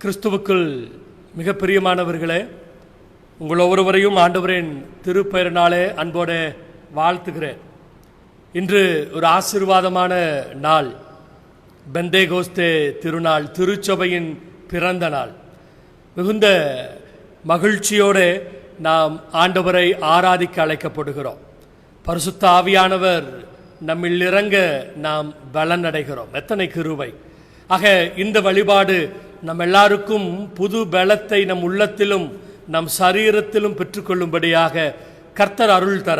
கிறிஸ்துவுக்குள் மிக பிரியமானவர்களே, உங்கள் ஒவ்வொருவரையும் ஆண்டவரின் திருப்பெயரினாலே அன்போடு வாழ்த்துகிறேன். இன்று ஒரு ஆசீர்வாதமான நாள், பெந்தேகோஸ்தே திருநாள், திருச்சபையின் பிறந்த நாள். மிகுந்த மகிழ்ச்சியோடு நாம் ஆண்டவரை ஆராதிக்க அழைக்கப்படுகிறோம். பரிசுத்த ஆவியானவர் நம்மில் இறங்க நாம் பலன் அடைகிறோம். எத்தனை கிருபை! ஆக இந்த வழிபாடு நம் எல்லாருக்கும் புது பலத்தை நம் உள்ளத்திலும் நம் சரீரத்திலும் பெற்றுக்கொள்ளும்படியாக கர்த்தர் அருள் தர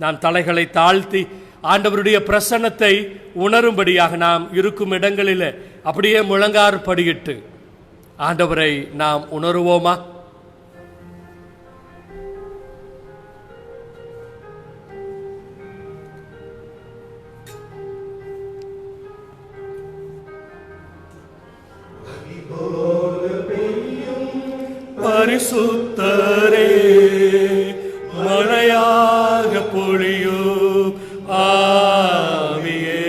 நாம் தலைகளை தாழ்த்தி ஆண்டவருடைய பிரசன்னத்தை உணரும்படியாக நாம் இருக்கும் இடங்களில் அப்படியே முழங்கார் படியிட்டு ஆண்டவரை நாம் உணருவோமா? பரிசுத்தரே, மழையாக பொழியும் ஆவியே,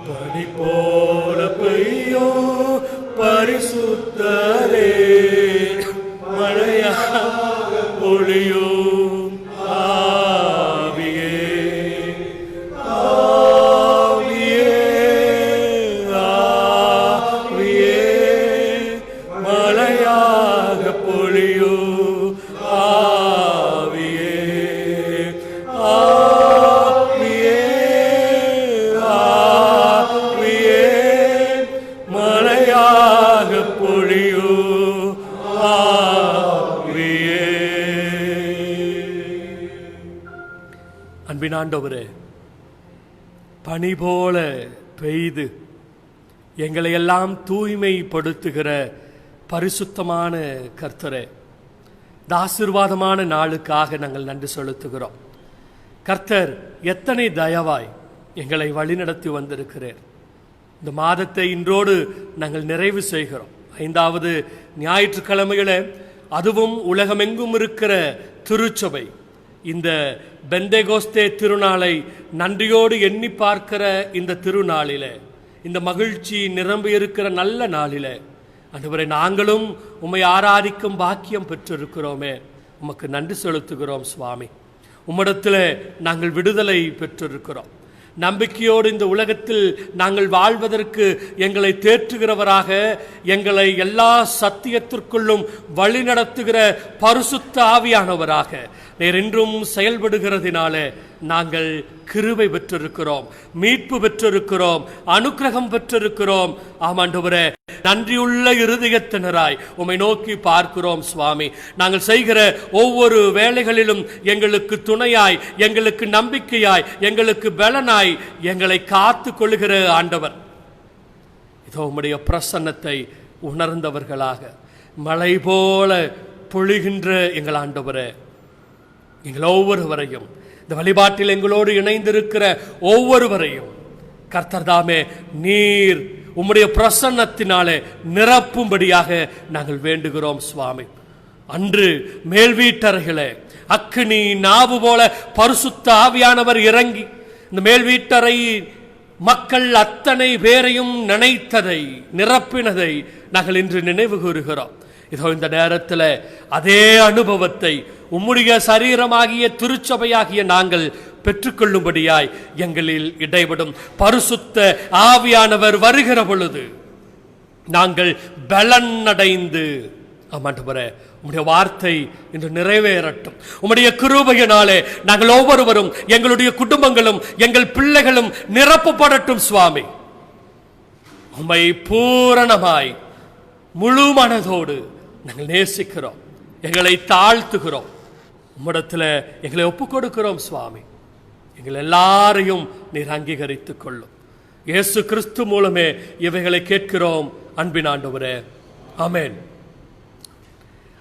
பனி போல பெய்யும் பரிசுத்தரே, மழையாக பொழியும் ஆவியே, ஆவியே, ஆவியே, மழையாக பொழியும் ஆவியே, ஆவியே, ஆவியே, மழையாக பொழியும் ஆவியே. அன்பின் ஆண்டவரே, பனி போல பெய்து எங்களை எல்லாம் தூய்மைப்படுத்துகிற பரிசுத்தமான கர்த்தரே, இந்த ஆசீர்வாதமான நாளுக்காக நாங்கள் நன்றி செலுத்துகிறோம். கர்த்தர் எத்தனை தயவாய் எங்களை வழிநடத்தி வந்திருக்கிறேன். இந்த மாதத்தை இன்றோடு நாங்கள் நிறைவு செய்கிறோம். 5வது ஞாயிற்றுக்கிழமைகளே, அதுவும் உலகமெங்கும் இருக்கிற திருச்சபை இந்த பெந்தேகோஸ்தே திருநாளை நன்றியோடு எண்ணி பார்க்கிற இந்த திருநாளிலே, இந்த மகிழ்ச்சி நிரம்பி இருக்கிற நல்ல நாளிலே ஆண்டவரே, நாங்களும் உம்மை ஆராதிக்கும் பாக்கியம் பெற்றிருக்கிறோமே, உமக்கு நன்றி செலுத்துகிறோம் சுவாமி. உம்மிடத்தில் நாங்கள் விடுதலை பெற்றிருக்கிறோம். நம்பிக்கையோடு இந்த உலகத்தில் நாங்கள் வாழ்வதற்கு எங்களை தேற்றுகிறவராக, எங்களை எல்லா சத்தியத்திற்குள்ளும் வழி நடத்துகிற பரிசுத்த ஆவியானவராக நீர் இன்றும் செயல்படுகிறதினாலே நாங்கள் கிருபை பெற்றிருக்கிறோம், மீட்பு பெற்றிருக்கிறோம், அனுக்கிரகம் பெற்றிருக்கிறோம். ஆமாண்டவரே, நன்றியுள்ள இருதயத்தினராய் உம்மை நோக்கி பார்க்கிறோம் சுவாமி. நாங்கள் செய்கிற ஒவ்வொரு வேலைகளிலும் எங்களுக்கு துணையாய், எங்களுக்கு நம்பிக்கையாய், எங்களுக்கு பலனாய் எங்களை காத்து கொள்ளுகிற ஆண்டவர், இதோ உம்முடைய பிரசன்னத்தை உணர்ந்தவர்களாக மழை போல பொழிகின்ற எங்கள் ஆண்டவரே, எங்கள் ஒவ்வொருவரையும், இந்த வழிபாட்டில் எங்களோடு இணைந்திருக்கிற ஒவ்வொருவரையும் கர்த்தர் தாமே நீர் உம்முடைய பிரசன்னத்தினாலே நிரப்பும்படியாக நாங்கள் வேண்டுகிறோம் சுவாமி. அன்று மேல் வீட்டறைகளே அக்கினி நாவு போல பரிசுத்த ஆவியானவர் இறங்கி இந்த மேல் வீட்டறை மக்கள் அத்தனை பேரையும் நினைத்ததை, நிரப்பினதை நாங்கள் இன்று நினைவு கூறுகிறோம். இதோ இந்த நேரத்தில் அதே அனுபவத்தை உம்முடைய சரீரமாகிய திருச்சபையாகிய நாங்கள் பெற்றுக்கொள்ளும்படியாய் எங்களில் இடைவிடும் பரிசுத்த ஆவியானவர் வருகிற பொழுது நாங்கள் பலன் அடைந்து, ஆமாண்டவரே, உம்முடைய வார்த்தை இன்று நிறைவேறட்டும். உம்முடைய கிருபையினாலே நாங்கள் ஒவ்வொருவரும், எங்களுடைய குடும்பங்களும், எங்கள் பிள்ளைகளும் நிரப்பப்படட்டும் சுவாமி. உம்மை பூரணமாய் முழு மனதோடு நாங்கள் நேசிக்கிறோம், எங்களை தாழ்த்துகிறோம், உம்மிடத்தில் எங்களை ஒப்புக் கொடுக்கிறோம் சுவாமி. எங்கள் எல்லாரையும் நீர் அங்கீகரித்துக் கொள்ளும். இயேசு கிறிஸ்து மூலமே இவைகளை கேட்கிறோம் அன்பின் ஆண்டவரே, ஆமென்.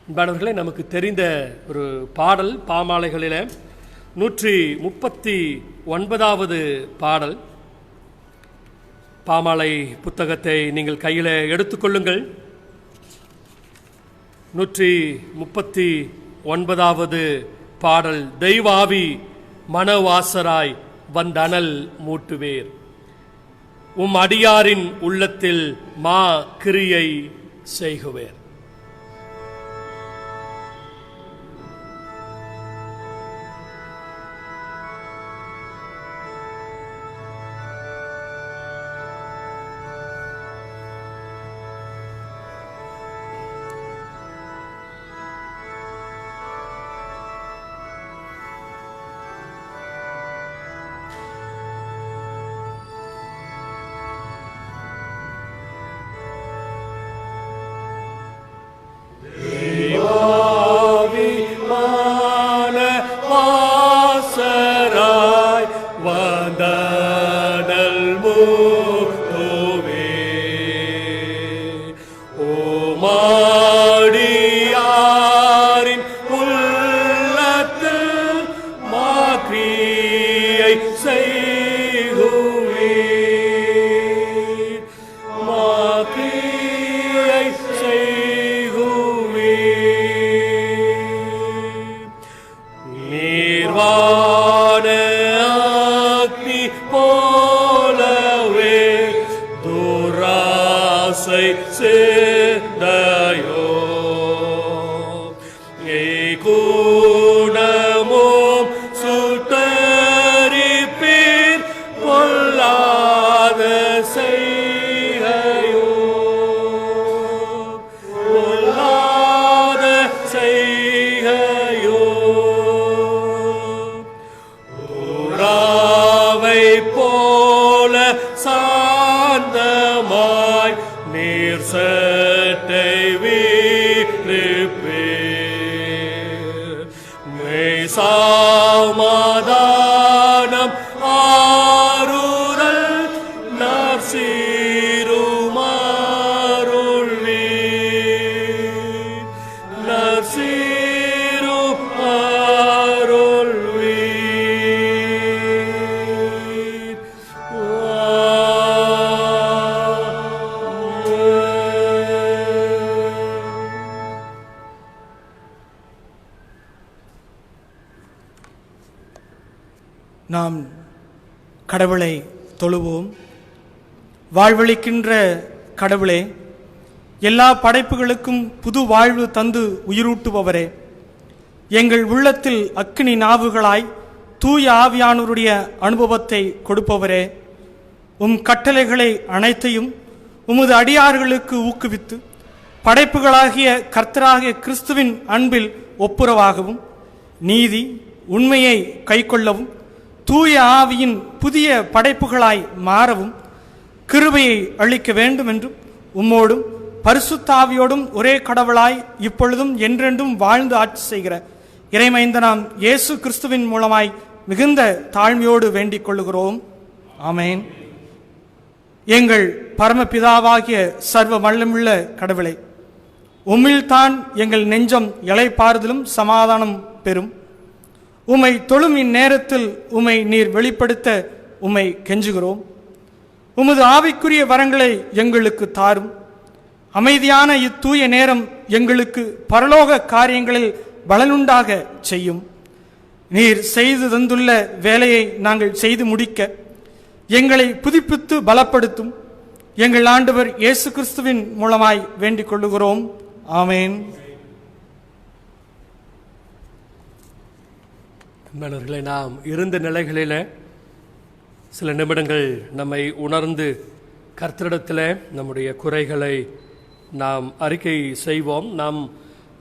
அன்பானவர்களே, நமக்கு தெரிந்த ஒரு பாடல், பாமாலைகளில் 139வது பாடல். பாமாலை புத்தகத்தை நீங்கள் கையில் எடுத்துக்கொள்ளுங்கள். 139வது பாடல். தெய்வாவி மனவாசராய் வந்தனல் மூட்டுவேர், உம் அடியாரின் உள்ளத்தில் மா கிரியை செய்குவேர். சமாதானம் ஆறுதல் நாம் கடவுளை தொழுவோம். வாழ்வளிக்கின்ற கடவுளே, எல்லா படைப்புகளுக்கும் புது வாழ்வு தந்து உயிரூட்டுபவரே, எங்கள் உள்ளத்தில் அக்கினி நாவுகளாய் தூய ஆவியானவருடைய அனுபவத்தை கொடுப்பவரே, உம் கட்டளைகளை அனைத்தையும் உமது அடியார்களுக்கு ஊக்குவித்து படைப்புகளாகிய கர்த்தராகிய கிறிஸ்துவின் அன்பில் ஒப்புரவாகவும் நீதி உண்மையை கைக்கொள்ளவும் தூய ஆவியின் புதிய படைப்புகளாய் மாறவும் கிருபையை அளிக்க வேண்டும் என்றும் உம்மோடும் பரிசுத்த ஆவியோடும் ஒரே கடவுளாய் இப்பொழுதும் என்றென்றும் வாழ்ந்து ஆட்சி செய்கிற இறைமைந்தனாம் இயேசு கிறிஸ்துவின் மூலமாய் மிகுந்த தாழ்மையோடு வேண்டிக் கொள்ளுகிறோம். ஆமேன். எங்கள் பரமபிதாவாகிய சர்வ வல்லமுள்ள கடவுளை, உம்மில்தான் எங்கள் நெஞ்சம் இளைப்பாறுதலும் சமாதானம் பெறும். உம்மை தொழும் இந்நேரத்தில் உம்மை நீர் வெளிப்படுத்த உம்மை கெஞ்சுகிறோம். உமது ஆவிக்குரிய வரங்களை எங்களுக்கு தாரும். அமைதியான இத்தூய நேரம் எங்களுக்கு பரலோக காரியங்களில் பலனுண்டாக செய்யும். நீர் செய்து தந்துள்ள வேலையை நாங்கள் செய்து முடிக்க எங்களை புதுப்பித்து பலப்படுத்தும். எங்கள் ஆண்டவர் இயேசு கிறிஸ்துவின் மூலமாய் வேண்டிக் கொள்ளுகிறோம். ஆமேன். அன்பானவர்களே, நாம் இருந்த நிலைகளில் சில நிமிடங்கள் நம்மை உணர்ந்து கர்த்தரிடத்தில் நம்முடைய குறைகளை நாம் அறிக்கை செய்வோம். நாம்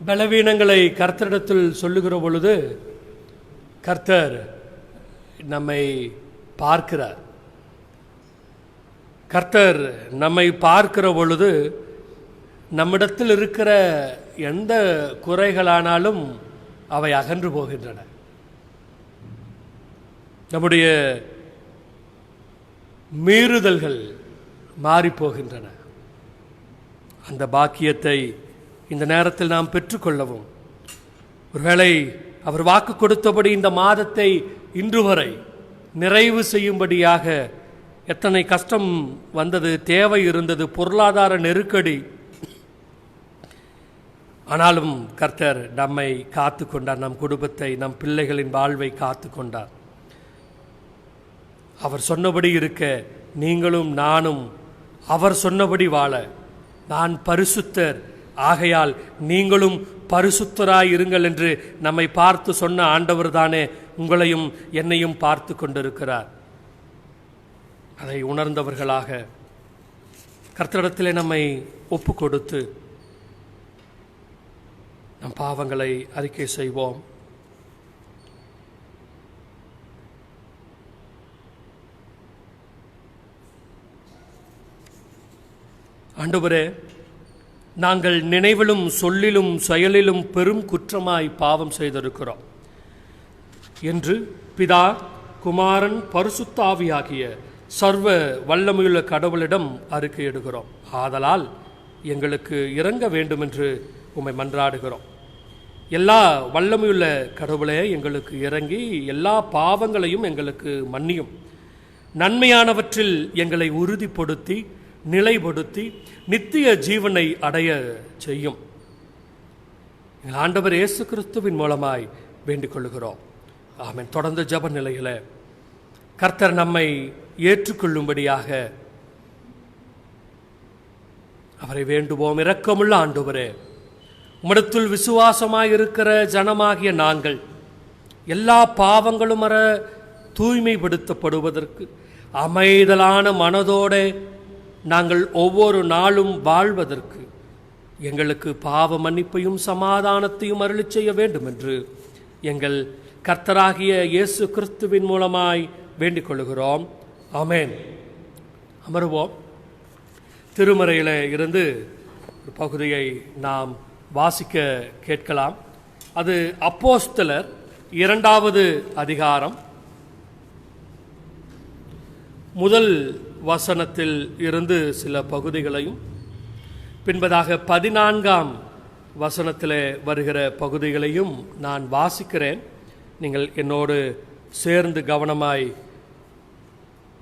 பலவீனங்களை கர்த்தரிடத்தில் சொல்லுகிற பொழுது கர்த்தர் நம்மை பார்க்கிறார். கர்த்தர் நம்மை பார்க்கிற பொழுது நம்மிடத்தில் இருக்கிற எந்த குறைகளானாலும் அவை அகன்று போகின்றன. நம்முடைய மீறுதல்கள் மாறிப்போகின்றன. அந்த பாக்கியத்தை இந்த நேரத்தில் நாம் பெற்றுக்கொள்ளவும், ஒருவேளை அவர் வாக்கு கொடுத்தபடி இந்த மாதத்தை இன்று வரை நிறைவு செய்யும்படியாக எத்தனை கஷ்டம் வந்தது, தேவை இருந்தது, பொருளாதார நெருக்கடி, ஆனாலும் கர்த்தர் நம்மை காத்து கொண்டார். நம் குடும்பத்தை, நம் பிள்ளைகளின் வாழ்வை காத்து கொண்டார். அவர் சொன்னபடி இருக்க நீங்களும் நானும் அவர் சொன்னபடி வாழ நான் பரிசுத்தர், ஆகையால் நீங்களும் பரிசுத்தராய் இருங்கள் என்று நம்மை பார்த்து சொன்ன ஆண்டவர் தானே உங்களையும் என்னையும் பார்த்து கொண்டிருக்கிறார். அதை உணர்ந்தவர்களாக கர்த்தரிடத்திலே நம்மை ஒப்பு கொடுத்து நம் பாவங்களை அறிக்கை செய்வோம். ஆண்டவரே, நாங்கள் நினைவிலும் சொல்லிலும் செயலிலும் பெரும் குற்றமாய் பாவம் செய்திருக்கிறோம் என்று பிதா, குமாரன், பரிசுத்த ஆவியாகிய சர்வ வல்லமையுள்ள கடவுளிடம் அறிக்கையிடுகிறோம். ஆதலால் எங்களுக்கு இரங்க வேண்டும் என்று உம்மை மன்றாடுகிறோம். எல்லா வல்லமையுள்ள கடவுளே, எங்களுக்கு இறங்கி எல்லா பாவங்களையும் எங்களுக்கு மன்னியும். நன்மையானவற்றில் எங்களை உறுதிப்படுத்தி நிலைப்படுத்தி நித்திய ஜீவனை அடைய செய்யும். ஆண்டவர் இயேசு கிறிஸ்துவின் மூலமாய் வேண்டிக் கொள்கிறோம். ஆமென். தொடர்ந்து ஜெப நிலையில் கர்த்தர் நம்மை ஏற்றுக்கொள்ளும்படியாக அவரை வேண்டுவோம். இரக்கமுள்ள ஆண்டவரே, உம்மிடத்தில் விசுவாசமாய் இருக்கிற ஜனமாகிய நாங்கள் எல்லா பாவங்களும் அற தூய்மைப்படுத்தப்படுவதற்கு அமைதலான மனதோட நாங்கள் ஒவ்வொரு நாளும் வாழ்வதற்கு எங்களுக்கு பாவ மன்னிப்பையும் சமாதானத்தையும் அருளிச் செய்ய வேண்டும் என்று எங்கள் கர்த்தராகிய இயேசு கிறிஸ்துவின் மூலமாய் வேண்டிக் கொள்கிறோம். ஆமென். அமருவோம். திருமறையில் இருந்து ஒரு பகுதியை நாம் வாசிக்க கேட்கலாம். அது அப்போஸ்தலர் 2வது அதிகாரம் முதல் வசனத்தில் இருந்து சில பகுதிகளையும் பின்பதாக 14ஆம் வசனத்தில் வருகிற பகுதிகளையும் நான் வாசிக்கிறேன். நீங்கள் என்னோடு சேர்ந்து கவனமாய்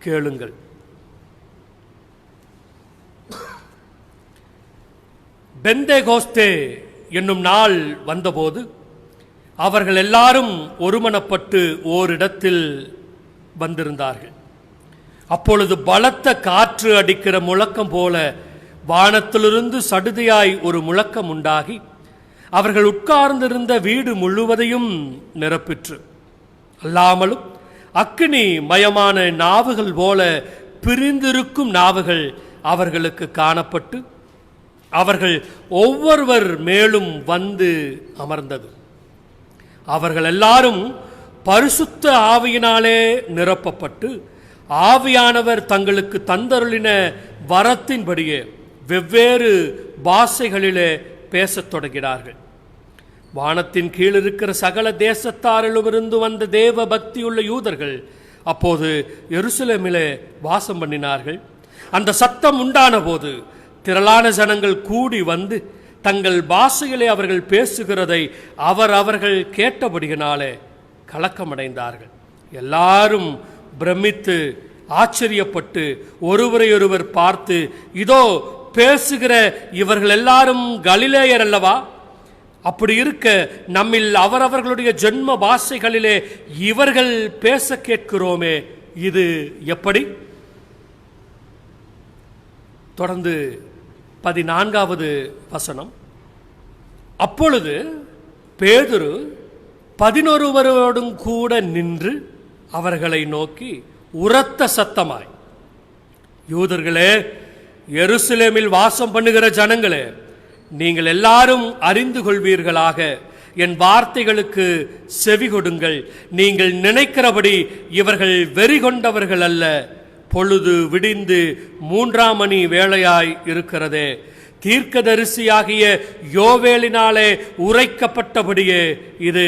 கேளுங்கள். பெந்தேகோஸ்தே என்னும் நாள் வந்தபோது அவர்கள் எல்லாரும் ஒருமனப்பட்டு ஓரிடத்தில் வந்திருந்தார்கள். அப்பொழுது பலத்த காற்று அடிக்கிற முழக்கம் போல வானத்திலிருந்து சடுதியாய் ஒரு முழக்கம் உண்டாகி அவர்கள் உட்கார்ந்திருந்த வீடு முழுவதையும் நிரப்பிற்று. அல்லாமலும் அக்கினி மயமான நாவுகள் போல பிரிந்திருக்கும் நாவுகள் அவர்களுக்கு காணப்பட்டு அவர்கள் ஒவ்வொருவர் மேலும் வந்து அமர்ந்தது. அவர்கள் எல்லாரும் பரிசுத்த ஆவியினாலே நிரப்பப்பட்டு ஆவியானவர் தங்களுக்கு தந்தருளின வரத்தின்படியே வெவ்வேறு பாஷைகளிலே பேசத் தொடங்கினார்கள். வானத்தின் கீழ் இருக்கிற சகல தேசத்தாரிலுமிருந்து வந்த தேவ பக்தியுள்ள யூதர்கள் அப்போது எருசலேமிலே வாசம் பண்ணினார்கள். அந்த சத்தம் உண்டான போது திரளான ஜனங்கள் கூடி வந்து தங்கள் பாஷையிலே அவர்கள் பேசுகிறதை அவர்கள் கேட்டபடியினாலே கலக்கமடைந்தார்கள். எல்லாரும் பிரமித்து ஆச்சரியப்பட்டு ஒருவரையொருவர் பார்த்து, இதோ பேசுகிற இவர்கள் எல்லாரும் கலிலேயர் அல்லவா? அப்படி இருக்க நம்மில் அவரவர்களுடைய ஜென்ம பாஷைகளிலே இவர்கள் பேச கேட்கிறோமே, இது எப்படி? தொடர்ந்து 14வது வசனம். அப்பொழுது பேதுரு 11 கூட நின்று அவர்களை நோக்கி உரத்த சத்தமாய், யூதர்களே, எருசலேமில் வாசம் பண்ணுகிற ஜனங்களே, நீங்கள் எல்லாரும் அறிந்து கொள்வீர்களாக என் வார்த்தைகளுக்கு செவி கொடுங்கள். நீங்கள் நினைக்கிறபடி இவர்கள் வெறி கொண்டவர்கள் அல்ல. பொழுது விடிந்து 3ஆம் மணி வேளையாய் இருக்கிறதே. தீர்க்கதரிசியாகிய யோவேலினாலே உரைக்கப்பட்டபடியே இது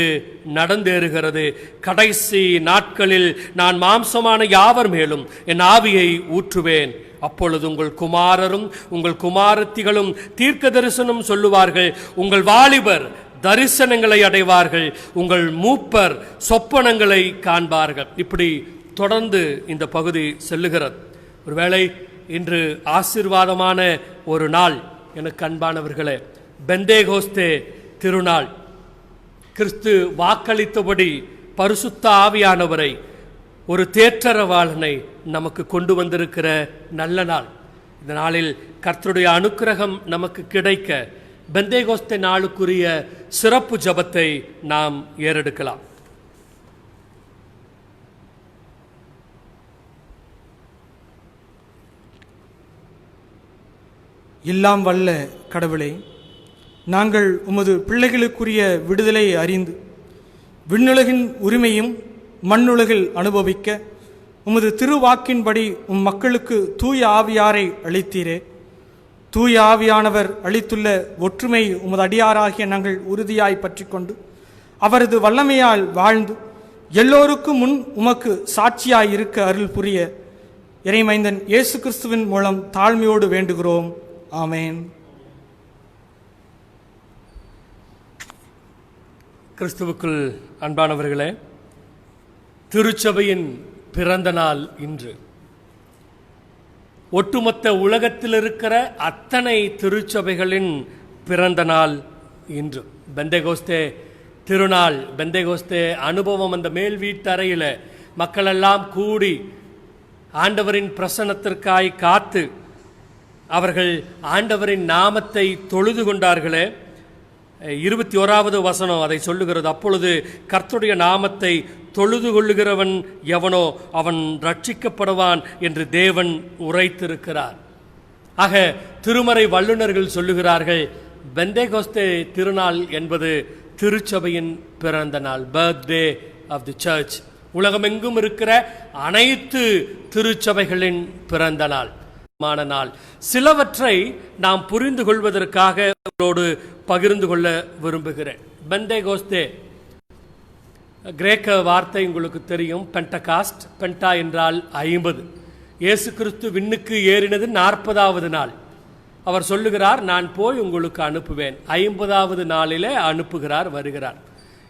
நடந்தேறுகிறது. கடைசி நாட்களில் நான் மாம்சமான யாவர் மேலும் என் ஆவியை ஊற்றுவேன். அப்பொழுது உங்கள் குமாரரும் உங்கள் குமாரத்திகளும் தீர்க்க தரிசனம் சொல்லுவார்கள். உங்கள் வாலிபர் தரிசனங்களை அடைவார்கள். உங்கள் மூப்பர் சொப்பனங்களை காண்பார்கள். இப்படி தொடர்ந்து இந்த பகுதி செல்லுகிறது. ஒருவேளை இன்று ஆசீர்வாதமான ஒரு நாள். எனக்கு அன்பானவர்களே, பெந்தேகோஸ்தே திருநாள். கிறிஸ்து வாக்களித்தபடி பரிசுத்த ஆவியானவரை, ஒரு தேற்றரவாளனை நமக்கு கொண்டு வந்திருக்கிற நல்ல நாள். இந்த நாளில் கர்த்தருடைய அனுக்கிரகம் நமக்கு கிடைக்க பெந்தேகோஸ்தே நாளுக்குரிய சிறப்பு ஜெபத்தை நாம் ஏறெடுக்கலாம். எல்லாம் வல்ல கடவுளே, நாங்கள் உமது பிள்ளைகளுக்குரிய விடுதலை அறிந்து விண்ணுலகின் உரிமையும் மண்ணுலகில் அனுபவிக்க உமது திருவாக்கின்படி உம் மக்களுக்கு தூய ஆவியாரை அளித்தீரே. தூய ஆவியானவர் அளித்துள்ள ஒற்றுமை உமது அடியாராகிய நாங்கள் உறுதியாய் பற்றி கொண்டு அவரது வல்லமையால் வாழ்ந்து எல்லோருக்கும் முன் உமக்கு சாட்சியாய் இருக்க அருள் புரிய இறைமைந்தன் இயேசு கிறிஸ்துவின் மூலம் தாழ்மையோடு வேண்டுகிறோம். ஆமேன். கிறிஸ்துவுக்குள் அன்பானவர்களே, திருச்சபையின் பிறந்த நாள் இன்று. ஒட்டுமொத்த உலகத்தில் இருக்கிற அத்தனை திருச்சபைகளின் பிறந்த நாள் இன்று. பெந்தேகோஸ்தே திருநாள், பெந்தேகோஸ்தே அனுபவம். அந்த மேல் வீட்டறையில் மக்களெல்லாம் கூடி ஆண்டவரின் பிரசன்னத்திற்காய் காத்து அவர்கள் ஆண்டவரின் நாமத்தை தொழுது கொண்டார்களே. 21வது வசனம் அதை சொல்லுகிறது. அப்பொழுது கர்த்தருடைய நாமத்தை தொழுது கொள்ளுகிறவன் எவனோ அவன் ரட்சிக்கப்படுவான் என்று தேவன் உரைத்திருக்கிறார். ஆக திருமறை வல்லுநர்கள் சொல்லுகிறார்கள், பெந்தேகோஸ்தே திருநாள் என்பது திருச்சபையின் பிறந்த நாள், பர்த்டே ஆஃப் தி சர்ச். உலகமெங்கும் இருக்கிற அனைத்து திருச்சபைகளின் பிறந்த நாள். சிலவற்றை நாம் புரிந்து கொள்வதற்காக அவரோடு பகிர்ந்து கொள்ள விரும்புகிறேன். பெந்தேகோஸ்தே கிரேக்க வார்த்தை உங்களுக்கு தெரியும், பெண்டகாஸ்ட். பெண்டா என்றால் 50. இயேசு கிறிஸ்து விண்ணுக்கு ஏறினது 40வது நாள். அவர் சொல்லுகிறார், நான் போய் உங்களுக்கு அனுப்புவேன். 50வது நாளிலே அனுப்புகிறார், வருகிறார்.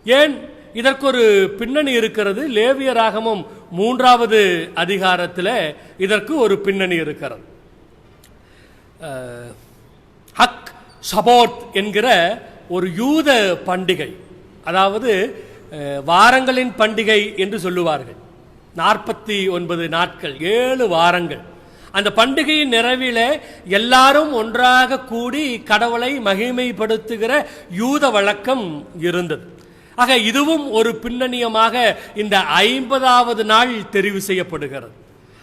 ஏன்? இதற்கு ஒரு பின்னணி இருக்கிறது. லேவியராகமம் 3வது அதிகாரத்தில் இதற்கு ஒரு பின்னணி இருக்கிறது. ஹக் ஷபோத் என்கிற ஒரு யூத பண்டிகை, அதாவது வாரங்களின் பண்டிகை என்று சொல்லுவார்கள். 49 நாட்கள், 7 வாரங்கள். அந்த பண்டிகையின் நிறைவிலே எல்லாரும் ஒன்றாக கூடி கடவுளை மகிமைப்படுத்துகிற யூத வழக்கம் இருந்தது. ஆக இதுவும் ஒரு பின்னணியமாக இந்த 50வது நாள் தெரிவு செய்யப்படுகிறது.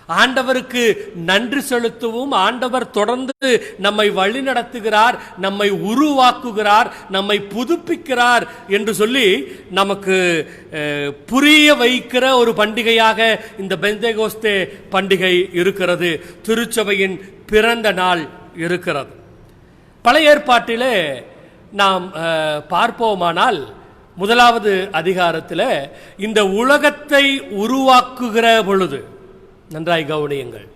ஆண்டவருக்கு நன்றி செலுத்தவும், ஆண்டவர் தொடர்ந்து நம்மை வழி நடத்துகிறார், நம்மை உருவாக்குகிறார், நம்மை புதுப்பிக்கிறார் என்று சொல்லி நமக்கு புரிய வைக்கிற ஒரு பண்டிகையாக இந்த பெந்தேகோஸ்தே பண்டிகை இருக்கிறது. திருச்சபையின் பிறந்த நாள் இருக்கிறது. பழைய ஏற்பாட்டிலே நாம் பார்ப்போமானால் 1வது அதிகாரத்தில் இந்த உலகத்தை உருவாக்குகிற பொழுது, நன்றாய் கவனியுங்கள்,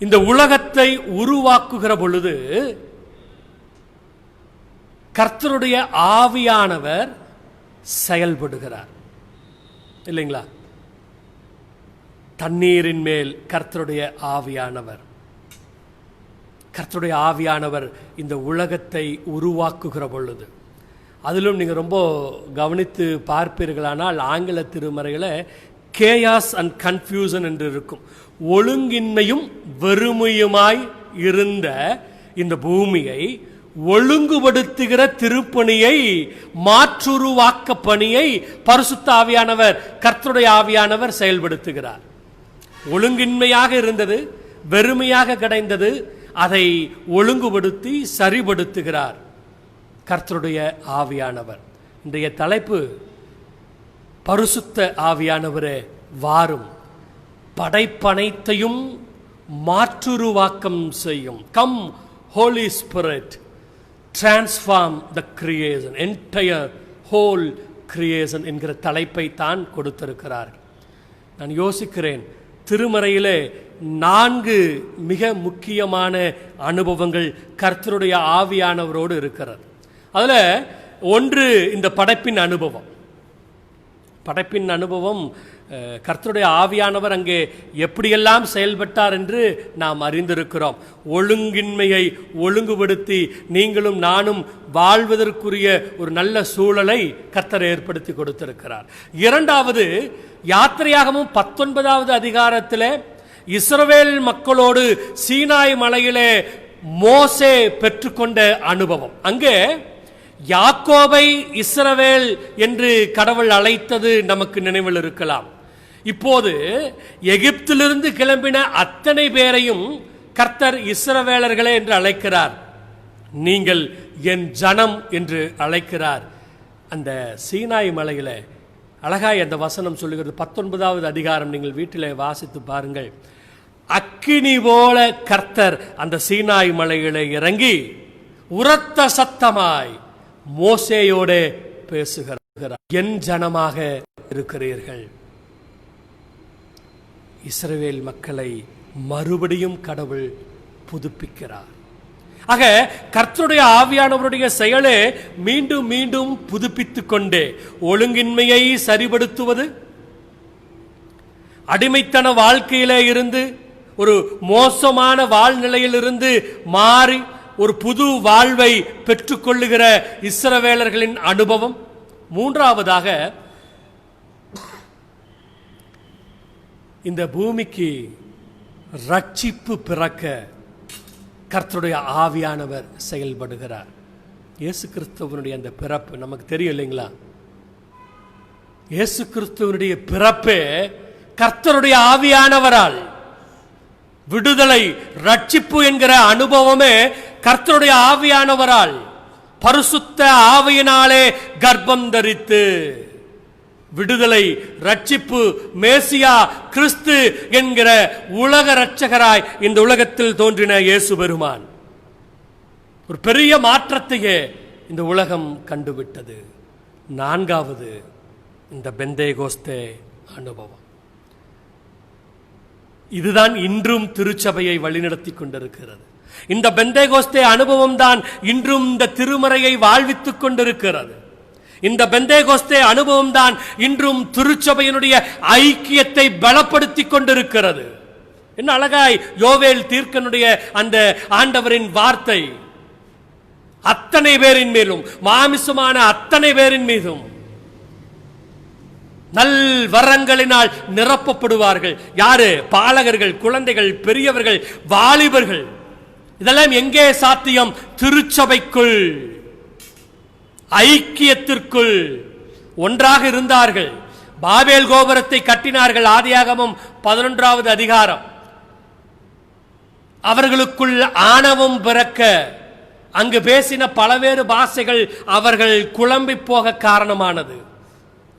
இந்த உலகத்தை உருவாக்குகிற பொழுது கர்த்தருடைய ஆவியானவர் செயல்படுகிறார். இல்லைங்களா? தண்ணீரின் மேல் கர்த்தருடைய ஆவியானவர், கர்த்தருடைய ஆவியானவர் இந்த உலகத்தை உருவாக்குகிற பொழுது, அதிலும் நீங்கள் ரொம்ப கவனித்து பார்ப்பீர்களானால் ஆங்கில திருமறையில் கேயாஸ் அண்ட் கன்ஃபியூசன் என்று இருக்கும். ஒழுங்கின்மையும் வெறுமையுமாய் இருந்த இந்த பூமியை ஒழுங்குபடுத்துகிற திருப்பணியை, மாற்றுருவாக்க பணியை பரிசுத்த ஆவியானவர், கர்த்தருடைய ஆவியானவர் செயல்படுத்துகிறார். ஒழுங்கின்மையாக இருந்தது, வெறுமையாக கிடைந்தது, அதை ஒழுங்குபடுத்தி சரிபடுத்துகிறார் கர்த்தருடைய ஆவியானவர். இன்றைய தலைப்பு, பரிசுத்த ஆவியானவரே வாரும், படைப்பனைத்தையும் மாற்றுருவாக்கம் செய்யும். கம் ஹோலி ஸ்பிரிட், டிரான்ஸ்ஃபார்ம் த கிரியேஷன், என்டையர் ஹோல் கிரியேஷன் என்கிற தலைப்பை தான் கொடுத்திருக்கிறார். நான் யோசிக்கிறேன், திருமறையிலே 4 மிக முக்கியமான அனுபவங்கள் கர்த்தருடைய ஆவியானவரோடு இருக்கிறது. அதில் ஒன்று இந்த படைப்பின் அனுபவம். படைப்பின் அனுபவம், கர்த்தருடைய ஆவியானவர் அங்கே எப்படியெல்லாம் செயல்பட்டார் என்று நாம் அறிந்திருக்கிறோம். ஒழுங்கின்மையை ஒழுங்குபடுத்தி நீங்களும் நானும் வாழ்வதற்குரிய ஒரு நல்ல சூழலை கர்த்தர் ஏற்படுத்தி கொடுத்திருக்கிறார். 2வது, யாத்திரையாகமும் 19வது அதிகாரத்தில் இஸ்ரவேல் மக்களோடு சீனாய் மலையிலே மோசே பெற்றுக்கொண்ட அனுபவம். அங்கே யாக்கோபை இஸ்ரவேல் என்று கடவுள் அழைத்தது நமக்கு நினைவில் இருக்கலாம். இப்போது எகிப்திலிருந்து கிளம்பின அத்தனை பேரையும் கர்த்தர் இஸ்ரவேலர்களே என்று அழைக்கிறார். நீங்கள் என் ஜனம் என்று அழைக்கிறார். அந்த சீனாய் மலையில அழகாய் அந்த வசனம் சொல்லுகிறது. 19வது அதிகாரம் நீங்கள் வீட்டிலே வாசித்து பாருங்கள். அக்கினி போல கர்த்தர் அந்த சீனாய் மலையிலே இறங்கி உரத்த சத்தமாய் மோசேயோட பேசுகிறார். என் ஜனமாக இருக்கிறீர்கள். இஸ்ரவேல் மக்களை மறுபடியும் கடவுள் புதுப்பிக்கிறார். ஆக கர்த்தருடைய ஆவியானவருடைய செயலே மீண்டும் மீண்டும் புதுப்பித்துக் கொண்டே ஒழுங்கின்மையை சரிபடுத்துவது, அடிமைத்தன வாழ்க்கையிலே இருந்து ஒரு மோசமான வாழ்நிலையிலிருந்து மாறி ஒரு புது வாழ்வை பெற்றுக்கொள்ளுகிற இஸ்ரவேலர்களின் அனுபவம். மூன்றாவதாக, இந்த பூமிக்கு ரட்சிப்பு பிறக்க கர்த்தருடைய ஆவியானவர் செயல்படுகிறார். இயேசு கிறிஸ்துவனுடைய அந்த பிறப்பு நமக்கு தெரியும் இல்லைங்களா? இயேசு கிறிஸ்துவனுடைய பிறப்பே கர்த்தருடைய ஆவியானவரால். விடுதலை, ரட்சிப்பு என்கிற அனுபவமே கர்த்தருடைய ஆவியானவரால், பரிசுத்த ஆவியினாலே கர்ப்பம் தரித்து விடுதலை, ரட்சிப்பு, மேசியா கிறிஸ்து என்கிற உலக இரட்சகராய் இந்த உலகத்தில் தோன்றின இயேசு பெருமான் ஒரு பெரிய மாற்றத்தையே இந்த உலகம் கண்டுவிட்டது. நான்காவது, இந்த பெந்தேகோஸ்தே அனுபவம். இதுதான் இன்றும் திருச்சபையை வழிநடத்தி கொண்டிருக்கிறது. இந்த பெந்தேகோஸ்தே அனுபவம் தான் இன்றும் இந்த திருமறையை வாழ்வித்துக் கொண்டிருக்கிறது. இந்த பெந்தேகோஸ்தே அனுபவம் தான் இன்றும் திருச்சபையினுடைய ஐக்கியத்தை பலப்படுத்திக் கொண்டிருக்கிறது. என்ன அழகாய் யோவேல் தீர்க்கனுடைய அந்த ஆண்டவரின் வார்த்தை அத்தனை பேரின் மேலும், மாமிசமான அத்தனை பேரின் மீதும் நல் வரங்களினால் நிரப்பப்படுவார்கள். யாரு? பாலகர்கள், குழந்தைகள், பெரியவர்கள், வாலிபர்கள். இதெல்லாம் எங்கே சாத்தியம்? திருச்சபைக்குள், ஐக்கியத்திற்குள் ஒன்றாக இருந்தார்கள். பாபேல் கோபுரத்தை கட்டினார்கள். ஆதியாகமம் 11வது அதிகாரம். அவர்களுக்குள் ஆணவம் பிறக்க அங்கு பேசின பலவேறு பாஷைகள் அவர்கள் குழம்பி போக காரணமானது.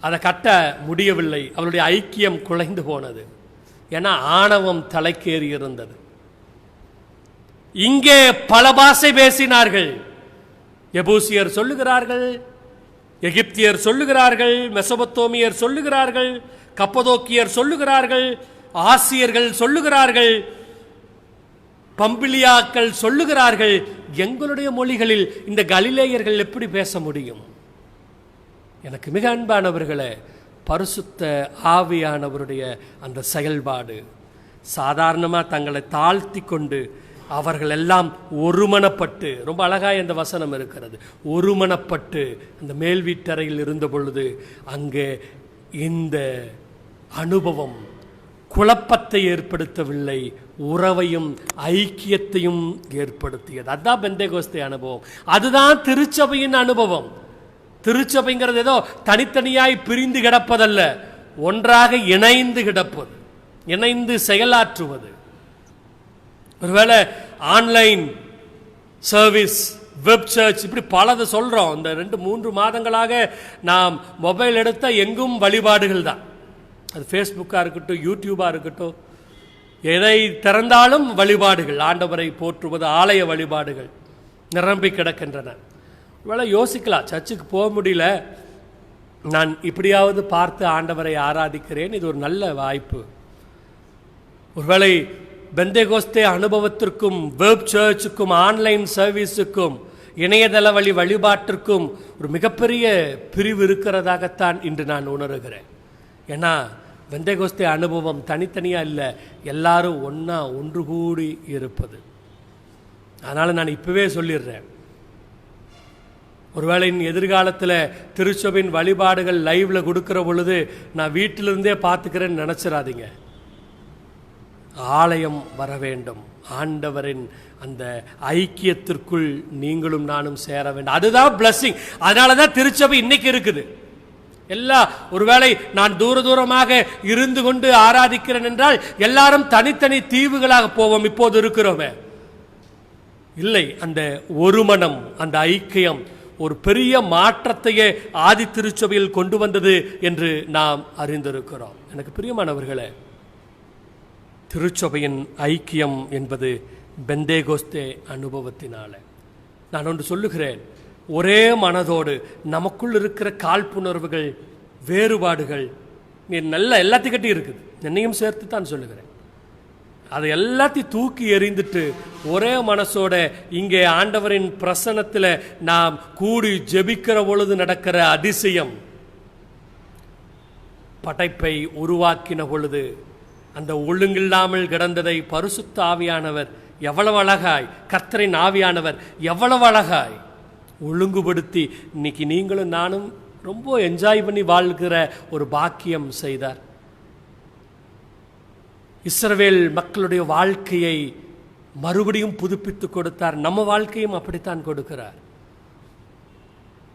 அதை கட்ட முடியவில்லை. அவருடைய ஐக்கியம் குலைந்து போனது. ஏன்னா ஆணவம் தலைக்கேறி இருந்தது. இங்கே பல பாஷை பேசினார்கள். எபூசியர் சொல்லுகிறார்கள், எகிப்தியர் சொல்லுகிறார்கள், மெசபத்தோமியர் சொல்லுகிறார்கள், கப்பதோக்கியர் சொல்லுகிறார்கள், ஆசியர்கள் சொல்லுகிறார்கள், பம்பிலியாக்கள் சொல்லுகிறார்கள். எங்களுடைய மொழிகளில் இந்த கலிலேயர்கள் எப்படி பேச முடியும்? எனக்கு மிக அன்பானவர்களே, பரிசுத்த ஆவியானவருடைய அந்த செயல்பாடு, சாதாரணமாக தங்களை தாழ்த்தி கொண்டு அவர்கள் எல்லாம் ஒருமனப்பட்டு, ரொம்ப அழகாய் அந்த வசனம் இருக்கிறது, ஒருமனப்பட்டு அந்த மேல் வீட்டறையில் இருந்த பொழுது அங்கே இந்த அனுபவம் குழப்பத்தை ஏற்படுத்தவில்லை, உறவையும் ஐக்கியத்தையும் ஏற்படுத்தியது. அதுதான் பெந்தேகோஸ்தே அனுபவம். அதுதான் திருச்சபையின் அனுபவம். திருச்சபைங்கிறது ஏதோ தனித்தனியாய் பிரிந்து கிடப்பதல்ல, ஒன்றாக இணைந்து கிடப்பது, இணைந்து செயலாற்றுவது. ஒருவேளை ஆன்லைன் சர்வீஸ், வெப் சர்ச், இப்படி பலது சொல்றோம். இந்த 2-3 மாதங்களாக நாம் மொபைல் எடுத்த எங்கும் வழிபாடுகள் தான். அது ஃபேஸ்புக்காக இருக்கட்டும், யூடியூபாக இருக்கட்டும், எதை திறந்தாலும் வழிபாடுகள், ஆண்டவரை போற்றுவது, ஆலய வழிபாடுகள் நிரம்பி கிடக்கின்றன. ஒருவேளை யோசிக்கலாம், சர்ச்சுக்கு போக முடியல, நான் இப்படியாவது பார்த்து ஆண்டவரை ஆராதிக்கிறேன், இது ஒரு நல்ல வாய்ப்பு. ஒருவேளை பெந்தேகோஸ்தே அனுபவத்திற்கும், வெப் சர்ச்சுக்கும், ஆன்லைன் சர்வீஸுக்கும், இணையதள வழி வழிபாட்டிற்கும் ஒரு மிகப்பெரிய பிரிவு இருக்கிறதாகத்தான் இன்று நான் உணர்கிறேன். ஏன்னா பெந்தேகோஸ்தே அனுபவம் தனித்தனியாக இல்லை, எல்லாரும் ஒன்றா ஒன்று கூடி இருப்பது. அதனால் நான் இப்போவே சொல்லிடுறேன், ஒருவேளை எதிர்காலத்தில் திருச்சபையின் வழிபாடுகள் லைவ்ல கொடுக்கிற பொழுது நான் வீட்டிலிருந்தே பார்த்துக்கிறேன்னு நினச்சிடாதீங்க. ஆலயம் வர வேண்டும். ஆண்டவரின் அந்த ஐக்கியத்திற்குள் நீங்களும் நானும் சேர வேண்டும். அதுதான் பிளஸிங். அதனால தான் திருச்சபை இன்னைக்கு இருக்குது. ஒருவேளை நான் தூரமாக இருந்து கொண்டு ஆராதிக்கிறேன் என்றால் எல்லாரும் தனித்தனி தீவுகளாக போவோம். இப்போது இருக்கிறோமே, இல்லை. அந்த ஒரு மனம், அந்த ஐக்கியம் ஒரு பெரிய மாற்றத்தையே ஆதி திருச்சபையில் கொண்டு வந்தது என்று நாம் அறிந்திருக்கிறோம். எனக்கு பிரியமானவர்களே, திருச்சபையின் ஐக்கியம் என்பது பெந்தேகோஸ்தே அனுபவத்தினால. நான் ஒன்று சொல்லுகிறேன், ஒரே மனதோடு நமக்குள் இருக்கிற காழ்ப்புணர்வுகள், வேறுபாடுகள் எல்லாத்தையும் கட்டி இருக்குது. என்னையும் சேர்த்து தான் சொல்லுகிறேன். அதை எல்லாத்தையும் தூக்கி எறிந்துட்டு ஒரே மனசோட இங்கே ஆண்டவரின் பிரசன்னத்தில் நாம் கூடி ஜெபிக்கிற பொழுது நடக்கிற அதிசயம், படைப்பை உருவாக்கின பொழுது அந்த ஒழுங்கில்லாமல் கிடந்ததை பரிசுத்த ஆவியானவர் எவ்வளவு அழகாய், கர்த்தரின் ஆவியானவர் எவ்வளவு அழகாய் ஒழுங்குபடுத்தி இன்னைக்கு நீங்களும் நானும் ரொம்ப என்ஜாய் பண்ணி வாழ்கிற ஒரு பாக்கியம் செய்தார். இஸ்ரவேல் மக்களுடைய வாழ்க்கையை மறுபடியும் புதுப்பித்து கொடுத்தார். நம்ம வாழ்க்கையும் அப்படித்தான் கொடுக்கிறார்.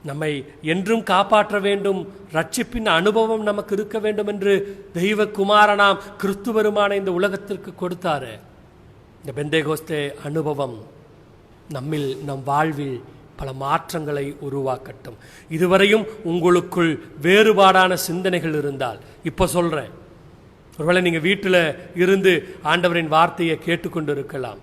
நம்மை என்றும் காப்பாற்ற வேண்டும், ரட்சிப்பின் அனுபவம் நமக்கு இருக்க வேண்டும் என்று தெய்வ குமாரனாம் கிறிஸ்துவருமான இந்த உலகத்திற்கு கொடுத்தாரு. இந்த பெந்தேகோஸ்தே அனுபவம் நம்மில், நம் வாழ்வில் பல மாற்றங்களை உருவாக்கட்டும். இதுவரையும் உங்களுக்குள் வேறுபாடான சிந்தனைகள் இருந்தால், இப்போ சொல்கிறேன், ஒருவேளை நீங்கள் வீட்டில் இருந்து ஆண்டவரின் வார்த்தையை கேட்டுக்கொண்டு இருக்கலாம்.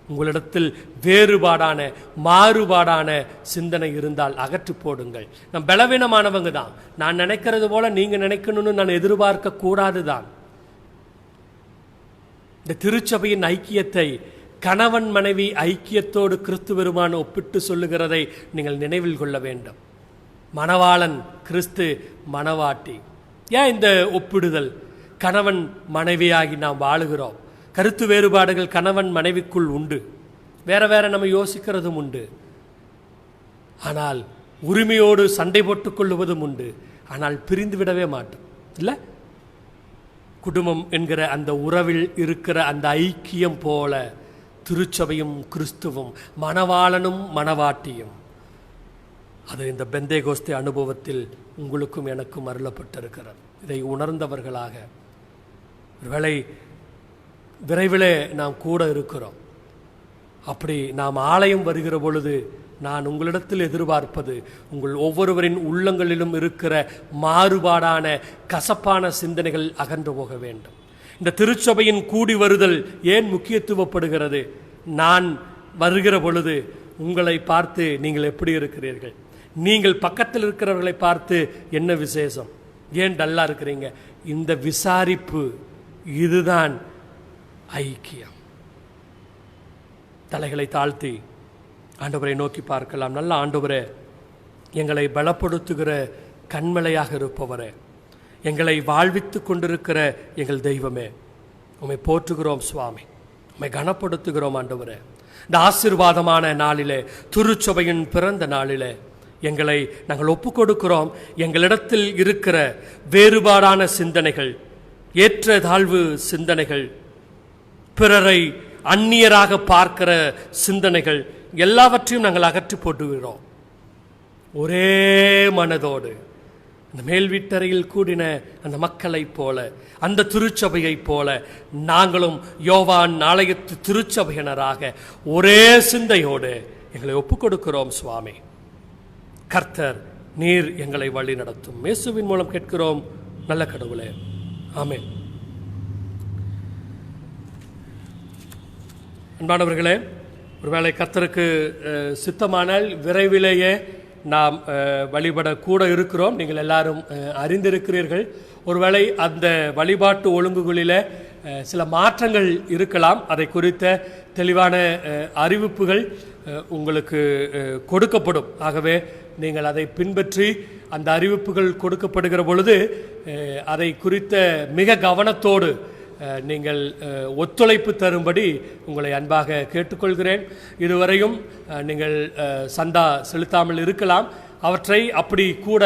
உங்களிடத்தில் வேறுபாடான, மாறுபாடான சிந்தனை இருந்தால் அகற்றி போடுங்கள். நம் பலவீனமானவங்க தான். நான் நினைக்கிறது போல நீங்கள் நினைக்கணும்னு நான் எதிர்பார்க்க கூடாது தான். இந்த திருச்சபையின் ஐக்கியத்தை கணவன் மனைவி ஐக்கியத்தோடு கிறிஸ்து பெருமான் ஒப்பிட்டு சொல்லுகிறதை நீங்கள் நினைவில் கொள்ள வேண்டும். மணவாளன் கிறிஸ்து, மணவாட்டி. ஏன் இந்த ஒப்பிடுதல்? கணவன் மனைவியாகி நாம் வாழுகிறோம். கருத்து வேறுபாடுகள் கணவன் மனைவிக்குள் உண்டு, வேற வேற நம்ம யோசிக்கிறதும் உண்டு. ஆனால் உரிமையோடு சண்டை போட்டுக் கொள்வதும் உண்டு. ஆனால் பிரிந்து விடவே மாட்டோம், இல்லை? குடும்பம் என்கிற அந்த உறவில் இருக்கிற அந்த ஐக்கியம் போல திருச்சபையும் கிறிஸ்துவும், மணவாளனும் மணவாட்டியும், அது இந்த பெந்தேகோஸ்தே அனுபவத்தில் உங்களுக்கும் எனக்கும் அருளப்பட்டிருக்கிறது. இதை உணர்ந்தவர்களாக ஒருவேளை விரைவிலே நாம் கூட இருக்கிறோம். அப்படி நாம் ஆலயம் வருகிற பொழுது நான் உங்களிடத்தில் எதிர்பார்ப்பது, உங்கள் ஒவ்வொருவரின் உள்ளங்களிலும் இருக்கிற மாறுபாடான கசப்பான சிந்தனைகள் அகன்று போக வேண்டும். இந்த திருச்சபையின் கூடி வருதல் ஏன் முக்கியத்துவப்படுகிறது? நான் வருகிற பொழுது உங்களை பார்த்து நீங்கள் எப்படி இருக்கிறீர்கள், நீங்கள் பக்கத்தில் இருக்கிறவர்களை பார்த்து என்ன விசேஷம், ஏன் டல்லா இருக்கிறீங்க, இந்த விசாரிப்பு, இதுதான் ஐக்கியம். தலைகளை தாழ்த்தி ஆண்டவரை நோக்கி பார்க்கலாம். நல்ல ஆண்டவரே, எங்களை பலப்படுத்துகிற கண்மலையாக இருப்பவரே, எங்களை வாழ்வித்து கொண்டிருக்கிற எங்கள் தெய்வமே, உம்மை போற்றுகிறோம் சுவாமி, உம்மை கனப்படுத்துகிறோம் ஆண்டவரே. இந்த ஆசீர்வாதமான நாளிலே, திருச்சபையின் பிறந்த நாளிலே எங்களை நாங்கள் ஒப்பு கொடுக்கிறோம். எங்களிடத்தில் இருக்கிற வேறுபாடான சிந்தனைகள், ஏற்ற தாழ்வு சிந்தனைகள், பிறரை அந்நியராக பார்க்கிற சிந்தனைகள் எல்லாவற்றையும் நாங்கள் அகற்றி போட்டுகிறோம். ஒரே மனதோடு அந்த மேல் வீட்டறையில் கூடின அந்த மக்களைப் போல, அந்த திருச்சபையைப் போல நாங்களும் யோவான் ஆலயத்து திருச்சபையினராக ஒரே சிந்தையோடு எங்களை ஒப்புக் கொடுக்கிறோம் சுவாமி. கர்த்தர் நீர் எங்களை வழி நடத்தும். இயேசுவின் மூலம் கேட்கிறோம் நல்ல கடவுளே, ஆமென். அன்பானவர்களே, ஒருவேளை கர்த்தருக்கு சித்தமானால் விரைவிலேயே நாம் வழிபட கூட இருக்கிறோம். நீங்கள் எல்லாரும் அறிந்திருக்கிறீர்கள். ஒருவேளை அந்த வழிபாட்டு ஒழுங்குகளில் சில மாற்றங்கள் இருக்கலாம். அதை குறித்த தெளிவான அறிவிப்புகள் உங்களுக்கு கொடுக்கப்படும். ஆகவே நீங்கள் அதை பின்பற்றி, அந்த அறிவிப்புகள் கொடுக்கப்படுகிற பொழுது அதை குறித்த மிக கவனத்தோடு நீங்கள் ஒத்துழைப்பு தரும்படி உங்களை அன்பாக கேட்டுக்கொள்கிறேன். இதுவரையும் நீங்கள் சந்தா செலுத்தாமல் இருக்கலாம். அவற்றை அப்படி கூட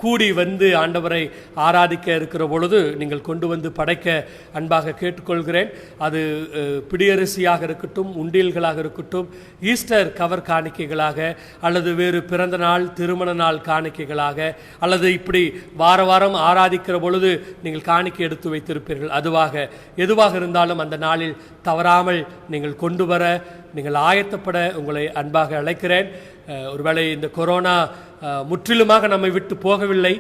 கூடி வந்து ஆண்டவரை ஆராதிக்க இருக்கிற பொழுது நீங்கள் கொண்டு வந்து படைக்க அன்பாக கேட்டுக்கொள்கிறேன். அது பிடியரிசியாக இருக்கட்டும், உண்டியல்களாக இருக்கட்டும், ஈஸ்டர் கவர் காணிக்கைகளாக, அல்லது வேறு பிறந்த நாள் திருமண நாள் காணிக்கைகளாக, அல்லது இப்படி வார வாரம் ஆராதிக்கிற பொழுது நீங்கள் காணிக்கை எடுத்து வைத்திருப்பீர்கள், அதுவாக எதுவாக இருந்தாலும் அந்த நாளில் தவறாமல் நீங்கள் கொண்டு வர நீங்கள் ஆயத்தப்பட உங்களை அன்பாக அழைக்கிறேன். ஒருவேளை இந்த கொரோனா முற்றிலுமாக நம்மை விட்டு போகவில்லை,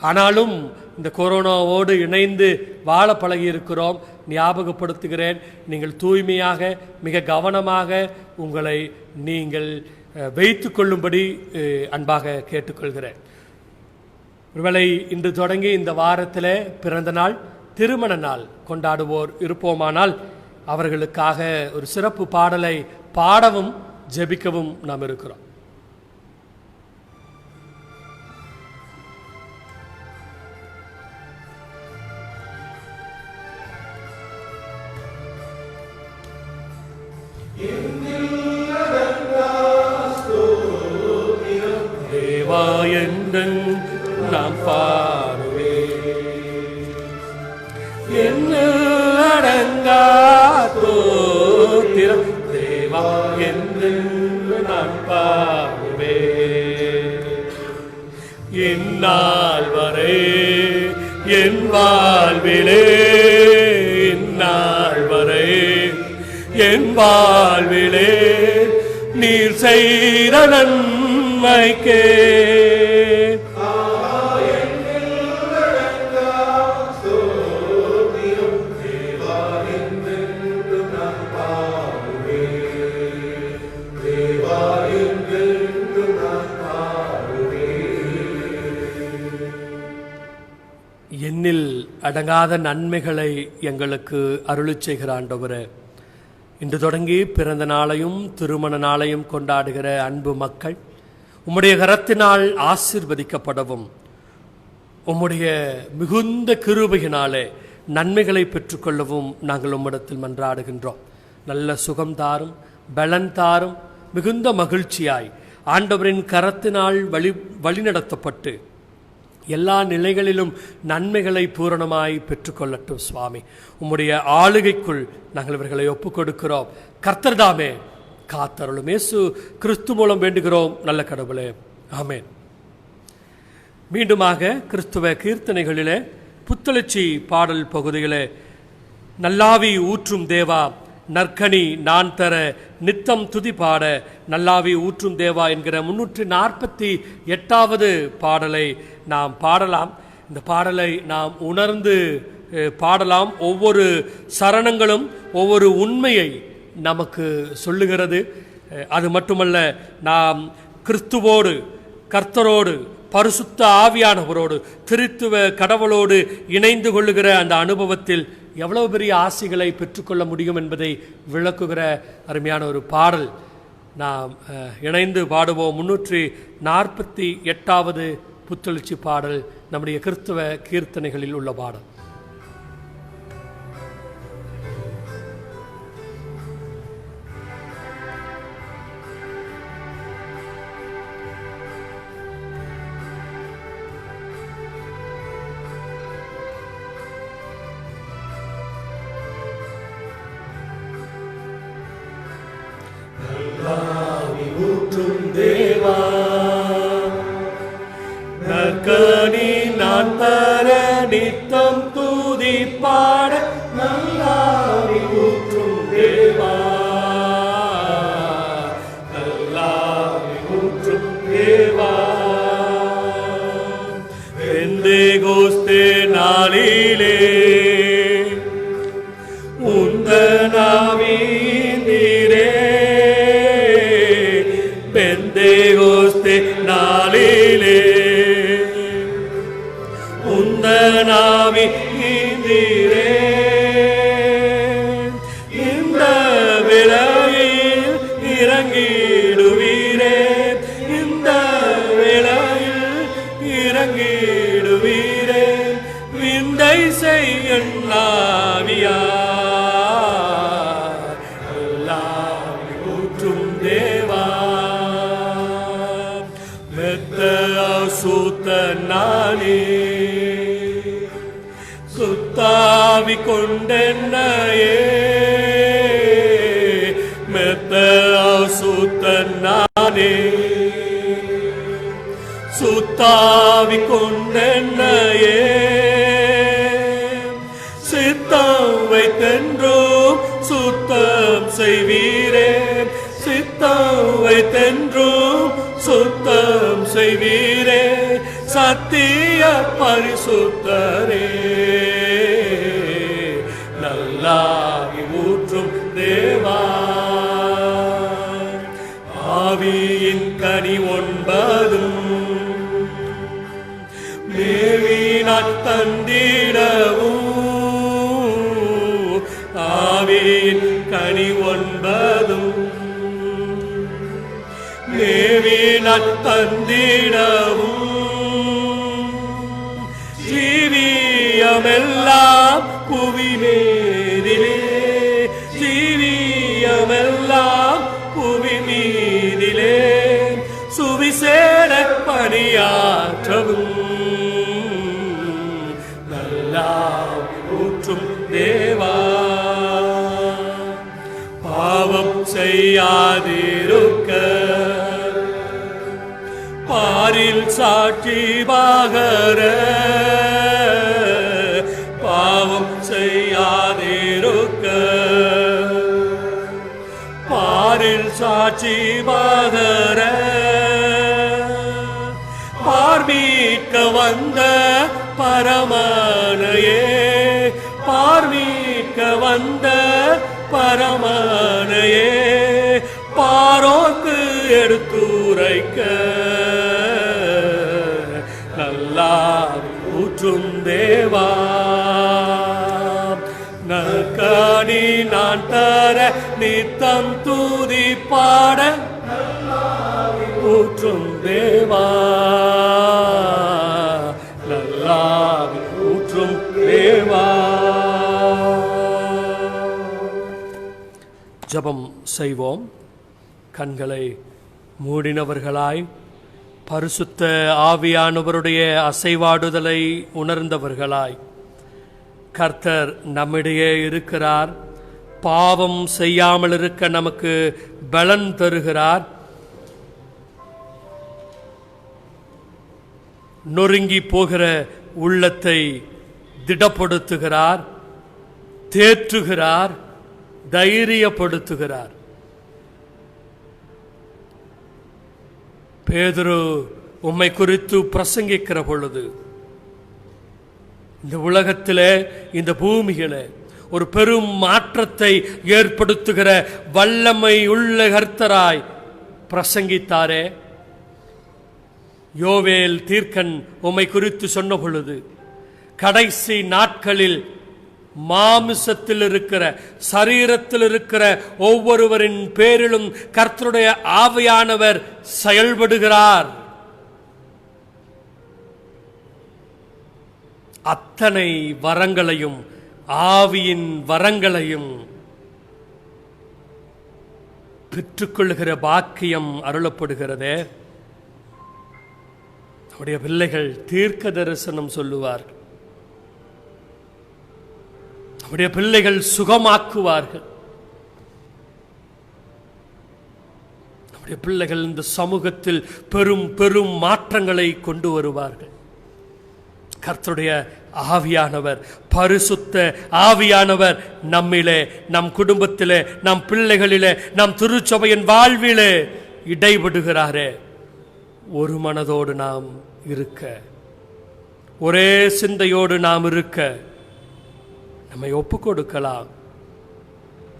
ஆனாலும் இந்த கொரோனாவோடு இணைந்து வாழ பழகி இருக்கிறோம். ஞாபகப்படுத்துகிறேன், நீங்கள் தூய்மையாக மிக கவனமாக உங்களை நீங்கள் வைத்து கொள்ளும்படி அன்பாக கேட்டுக்கொள்கிறேன். ஒருவேளை இன்று தொடங்கி இந்த வாரத்தில் பிறந்த நாள் திருமண நாள் கொண்டாடுவோர் இருப்போமானால் அவர்களுக்காக ஒரு சிறப்பு பாடலை பாடவும் ஜெபிக்கவும் நாம் இருக்கிறோம். தேவா என்றன் நாம் பாடுவே, அடங்கா தோத்திரம் தேவா என்று நான் பாடுவே. இந்நாள் வரை என் வாழ்விலே, இந்நாள் வரை என் வாழ்விலே நீர் செய்த நன்மைக்கே எண்ணில் அடங்காத நன்மைகளை எங்களுக்கு அருளிச் செய்கிற ஆண்டவரே, இன்று தொடங்கி பிறந்த நாளையும் திருமண நாளையும் கொண்டாடுகிற அன்பு மக்கள் உம்முடைய கரத்தினால் ஆசீர்வதிக்கப்படவும், உம்முடைய மிகுந்த கிருபையினாலே நன்மைகளை பெற்றுக்கொள்ளவும் நாங்கள் உம்மிடத்தில் மன்றாடுகின்றோம். நல்ல சுகம் தாரும், பலன் தாரும், மிகுந்த மகிழ்ச்சியாய் ஆண்டவரின் கரத்தினால் வழிநடத்தப்பட்டு எல்லா நிலைகளிலும் நன்மைகளை பூரணமாய் பெற்றுக்கொள்ளட்டும். சுவாமி, உம்முடைய ஆளுகைக்குள் நாங்கள் இவர்களை ஒப்புக் கொடுக்கிறோம். கர்த்தர் தாமே காத்தருளும். இயேசு கிறிஸ்து மூலம் வேண்டுகிறோம் நல்ல கடவுளே, ஆமென். மீண்டுமாக கிறிஸ்துவ கீர்த்தனைகளிலே புத்தெழுச்சி பாடல் பகுதியிலே நல்லாவி ஊற்றும் தேவா நற்கனி நான் தர நித்தம் துதி பாட நல்லாவி ஊற்றும் தேவா என்கிற 348வது பாடலை நாம் பாடலாம். இந்த பாடலை நாம் உணர்ந்து பாடலாம். ஒவ்வொரு சரணங்களும் ஒவ்வொரு உண்மையை நமக்கு சொல்லுகிறது. அது மட்டுமல்ல, நாம் கிறிஸ்துவோடு, கர்த்தரோடு, பரிசுத்த ஆவியானவரோடு, திருத்துவ கடவுளோடு இணைந்து கொள்ளுகிற அந்த அனுபவத்தில் எவ்வளவு பெரிய ஆசிகளை பெற்றுக்கொள்ள முடியும் என்பதை விளக்குகிற அருமையான ஒரு பாடல் நாம் இணைந்து பாடுவோம். 348வது புத்தெழுச்சி பாடல் நம்முடைய கிறிஸ்துவ கீர்த்தனைகளில் உள்ள பாடல். ஊற்றும் தேவா நற்கனி நான் தர நித்தம் தூதி பாட நல்லாவி ஊற்றும் தேவா, நல்லாவி ஊற்றும் தேவா. பெந்தேகோஸ்தே நாளிலே உந்தனாவி நீரே, பெந்தேகோஸ்தே நாளிலே உந்தனாவி நீரே. இந்த வேளையில் இறங்கிடுவீரே, இந்த வேளையில் இறங்கிடுவீரே. விந்தை செய்யும் ஆவியா ஊற்றும் தேவா, மெத்த சுத்தனானே சுத்தாவி கொண்டென்னையே மெத்த சுத்தனானே சுத்தாவி கொண்டென்னையே சித்தம் வைத்தென்றும் சுத்தம் செய்வீரே சித்தம் வைத்தென்றும் சுத்தம் செய்வீரே சத்திய பரிசுத்தரே நல்லாகி ஊற்றும் தேவா ஆவியின் கனி 9 மேவினாற் தந்திடவும் ஆவியின் கனி 9 மேவினாற் தந்திடவும் ஜீவியமெல்லாம் புவி மீதிலே ஜீவியமெல்லாம் புவி மீதிலே சுவிசேட பணியாற்றவும் ஊற்றும் தேவா பாவம் செய்யாதிருக்க பாரில் சாட்சி பாகர பாவம் செய்யாதிருக்க பாரில் சாட்சி பாகர பார்மீட்க வந்த பரமானையே பார்மீட்க வந்த பரமானையே பாரோக்கு எடுத்துரைக்க நல்லா ஊற்றும் தேவா நற்கனி நான் தர நித்தம் தூதி பாட ஊற்றும் தேவா ஊற்றும் தேவா. ஜெபம் செய்வோம். கண்களை மூடினவர்களாய் பரிசுத்த ஆவியானவருடைய அசைவாடுதலை உணர்ந்தவர்களாய் கர்த்தர் நம்மிடையே இருக்கிறார். பாவம் செய்யாமல் இருக்க நமக்கு பலன் தருகிறார். நொறுங்கி போகிற உள்ளத்தை திடப்படுத்துகிறார், தேற்றுகிறார், தைரியப்படுத்துகிறார். பேதுரு உம்மை குறித்து பிரசங்கிக்கிற பொழுது இந்த உலகத்திலே இந்த பூமியிலே ஒரு பெரும் மாற்றத்தை ஏற்படுத்துகிற வல்லமை உள்ள கர்த்தராய் பிரசங்கித்தாரே. யோவேல் தீர்க்கன் உம்மை குறித்து சொன்ன பொழுது கடைசி நாட்களில் மாமிசத்தில் இருக்கிற சரீரத்தில் இருக்கிற ஒவ்வொருவரின் பேரிலும் கர்த்தருடைய ஆவியானவர் செயல்படுகிறார். அத்தனை வரங்களையும் ஆவியின் வரங்களையும் பெற்றுக்கொள்கிற பாக்கியம் அருளப்படுகிறதே. நம்முடைய பிள்ளைகள் தீர்க்க தரிசனம் சொல்லுவார்கள், நம்முடைய பிள்ளைகள் சுகமாக்குவார்கள், நம்முடைய பிள்ளைகள் இந்த சமூகத்தில் பெரும் பெரும் மாற்றங்களை கொண்டு வருவார்கள். கர்த்தருடைய ஆவியானவர், பரிசுத்த ஆவியானவர் நம்மிலே, நம் குடும்பத்திலே, நம் பிள்ளைகளிலே, நம் திருச்சபையின் வாழ்விலே இடைபடுகிறாரே. ஒரு மனதோடு நாம் இருக்க, ஒரே சிந்தையோடு நாம் இருக்க நம்மை ஒப்புக் கொடுக்கலாம்.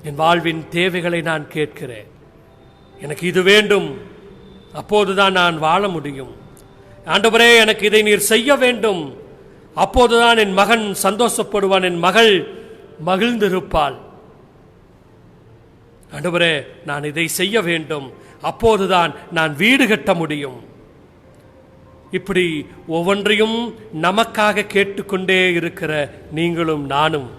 என் வாழ்வின் தேவைகளை நான் கேட்கிறேன், எனக்கு இது வேண்டும், அப்போதுதான் நான் வாழ முடியும். ஆண்டவரே, எனக்கு இதை நீர் செய்ய வேண்டும், அப்போதுதான் என் மகன் சந்தோஷப்படுவான், என் மகள் மகிழ்ந்திருப்பாள். ஆண்டவரே, நான் இதை செய்ய வேண்டும், அப்போதுதான் நான் வீடு கட்ட முடியும். இப்படி ஒவ்வொன்றையும் நமக்காக கேட்டுக்கொண்டே இருக்கிற நீங்களும் நானும்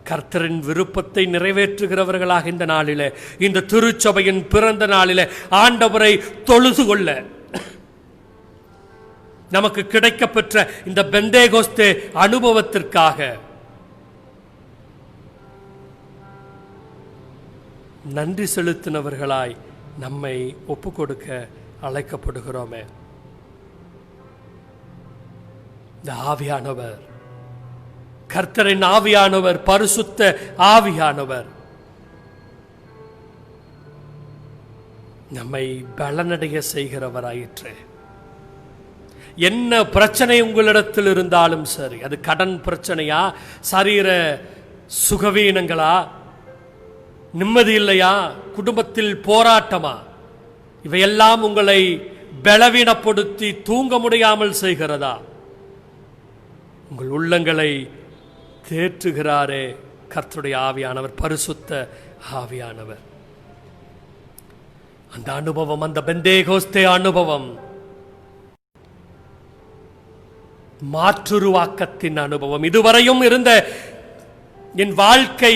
கர்த்தரின் விருப்பத்தை நிறைவேற்றுகிறவர்களாக இந்த நாளிலே, இந்த திருச்சபையின் பிறந்த நாளிலே ஆண்டவரை தொழுது கொள்ள, நமக்கு கிடைக்கப்பெற்ற இந்த பெந்தேகோஸ்தே அனுபவத்திற்காக நன்றி செலுத்தினவர்களாய் நம்மை ஒப்புக்கொடுக்க அழைக்கப்படுகிறோமே. இந்த ஆவியானவர், கர்த்தரின் ஆவியானவர், பரிசுத்த ஆவியானவர் நம்மை பலனடைய செய்கிறவராயிற்று. என்ன பிரச்சனை உங்களிடத்தில் இருந்தாலும் சரி, அது கடன் பிரச்சனையா, சரீர சுகவீனங்களா, நிம்மதி இல்லையா, குடும்பத்தில் போராட்டமா, இவையெல்லாம் உங்களை பலவீனப்படுத்தி தூங்க முடியாமல் செய்கிறதா? உங்கள் உள்ளங்களை தேற்றுகிறாரே கர்த்தருடைய ஆவியானவர், பரிசுத்த ஆவியானவர். அந்த அனுபவம், அந்த பெந்தேகோஸ்தே அனுபவம் மாற்றுருவாக்கத்தின் அனுபவம். இதுவரையும் இருந்த என் வாழ்க்கை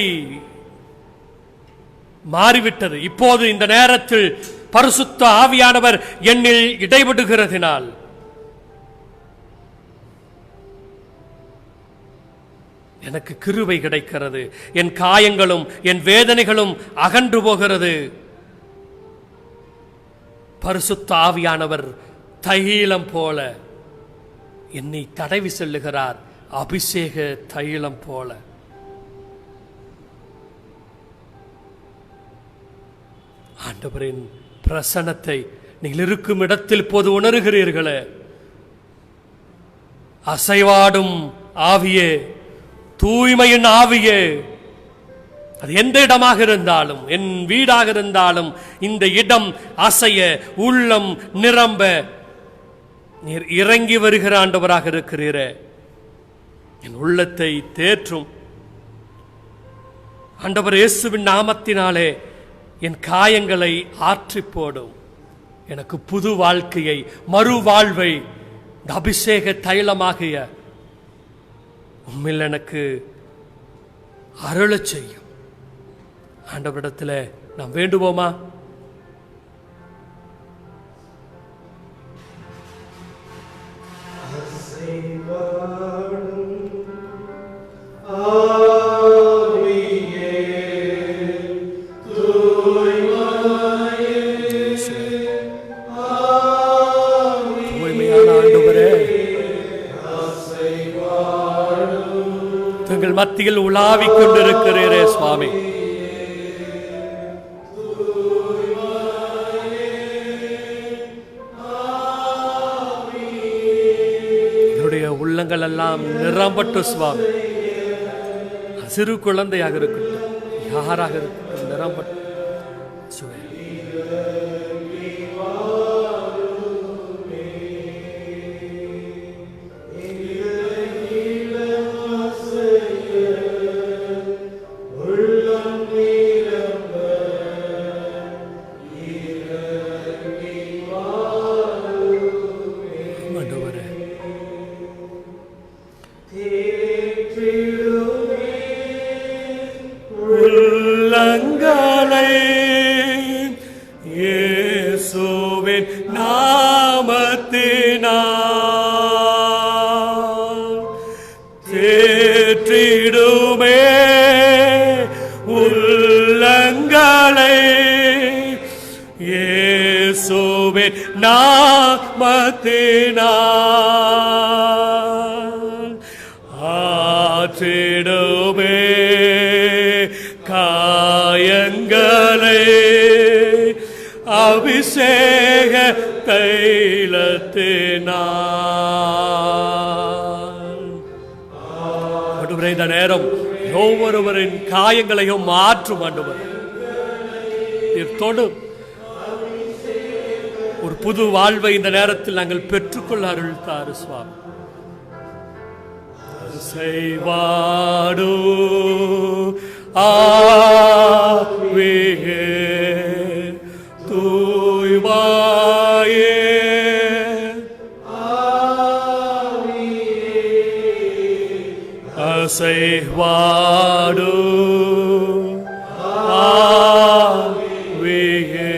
மாறிவிட்டது. இப்போது இந்த நேரத்தில் பரிசுத்த ஆவியானவர் என்னில் இடைபடுகிறதினால் எனக்கு கிருபை கிடைக்கிறது. என் காயங்களும் என் வேதனைகளும் அகன்று போகிறது. பரிசுத்த ஆவியானவர் தைலம் போல என்னை தடவி செல்லுகிறார், அபிஷேக தைலம் போல. ஆண்டவரின் பிரசன்னத்தை நீங்கள் இருக்கும் இடத்தில் இப்போது உணர்கிறீர்களே. அசைவாடும் ஆவியே, தூய்மையின் ஆவியே, அது எந்த இடமாக இருந்தாலும், என் வீடாக இருந்தாலும், இந்த இடம் அசைய, உள்ளம் நிரம்ப நீர் இறங்கி வருகிற ஆண்டவராக இருக்கிறீரே. என் உள்ளத்தை தேற்றும் ஆண்டவர் இயேசுவின் நாமத்தினாலே என் காயங்களை ஆற்றி போடும். எனக்கு புது வாழ்க்கையை, மறுவாழ்வை, இந்த அபிஷேக தைலமாகிய உம்மில் எனக்கு அருளச் செய்யும். ஆண்டவரிடத்தில் நாம் வேண்டுவோமா? எங்கள் மத்தியில் உலாவிக் கொண்டிருக்கிறீரே சுவாமி. என்னுடைய உள்ளங்கள் எல்லாம் நிரம்பட்டு சுவாமி. சிறு குழந்தையாக இருக்கட்டும், யாராக இருக்கட்டும், நிரம்பட்டு சுவே. உள்ளங்களை இயேசுவின் நாமத்தினால் தேற்றிடுமே. உள்ளங்களை இயேசுவின் நாமத்தினால் ஆற்றிடுமே. காயங்களை அபிஷேக தைலத்தினால். இந்த நேரம் ஒவ்வொருவரின் காயங்களையும் மாற்றும் ஆண்டவர். தொடும் ஒரு புது வாழ்வை இந்த நேரத்தில் நாங்கள் பெற்றுக்கொள்ள அருள் தாரு சுவாமி. செய்வாடு ஆவியே தூய்வாயே அசைவாடு ஆவியே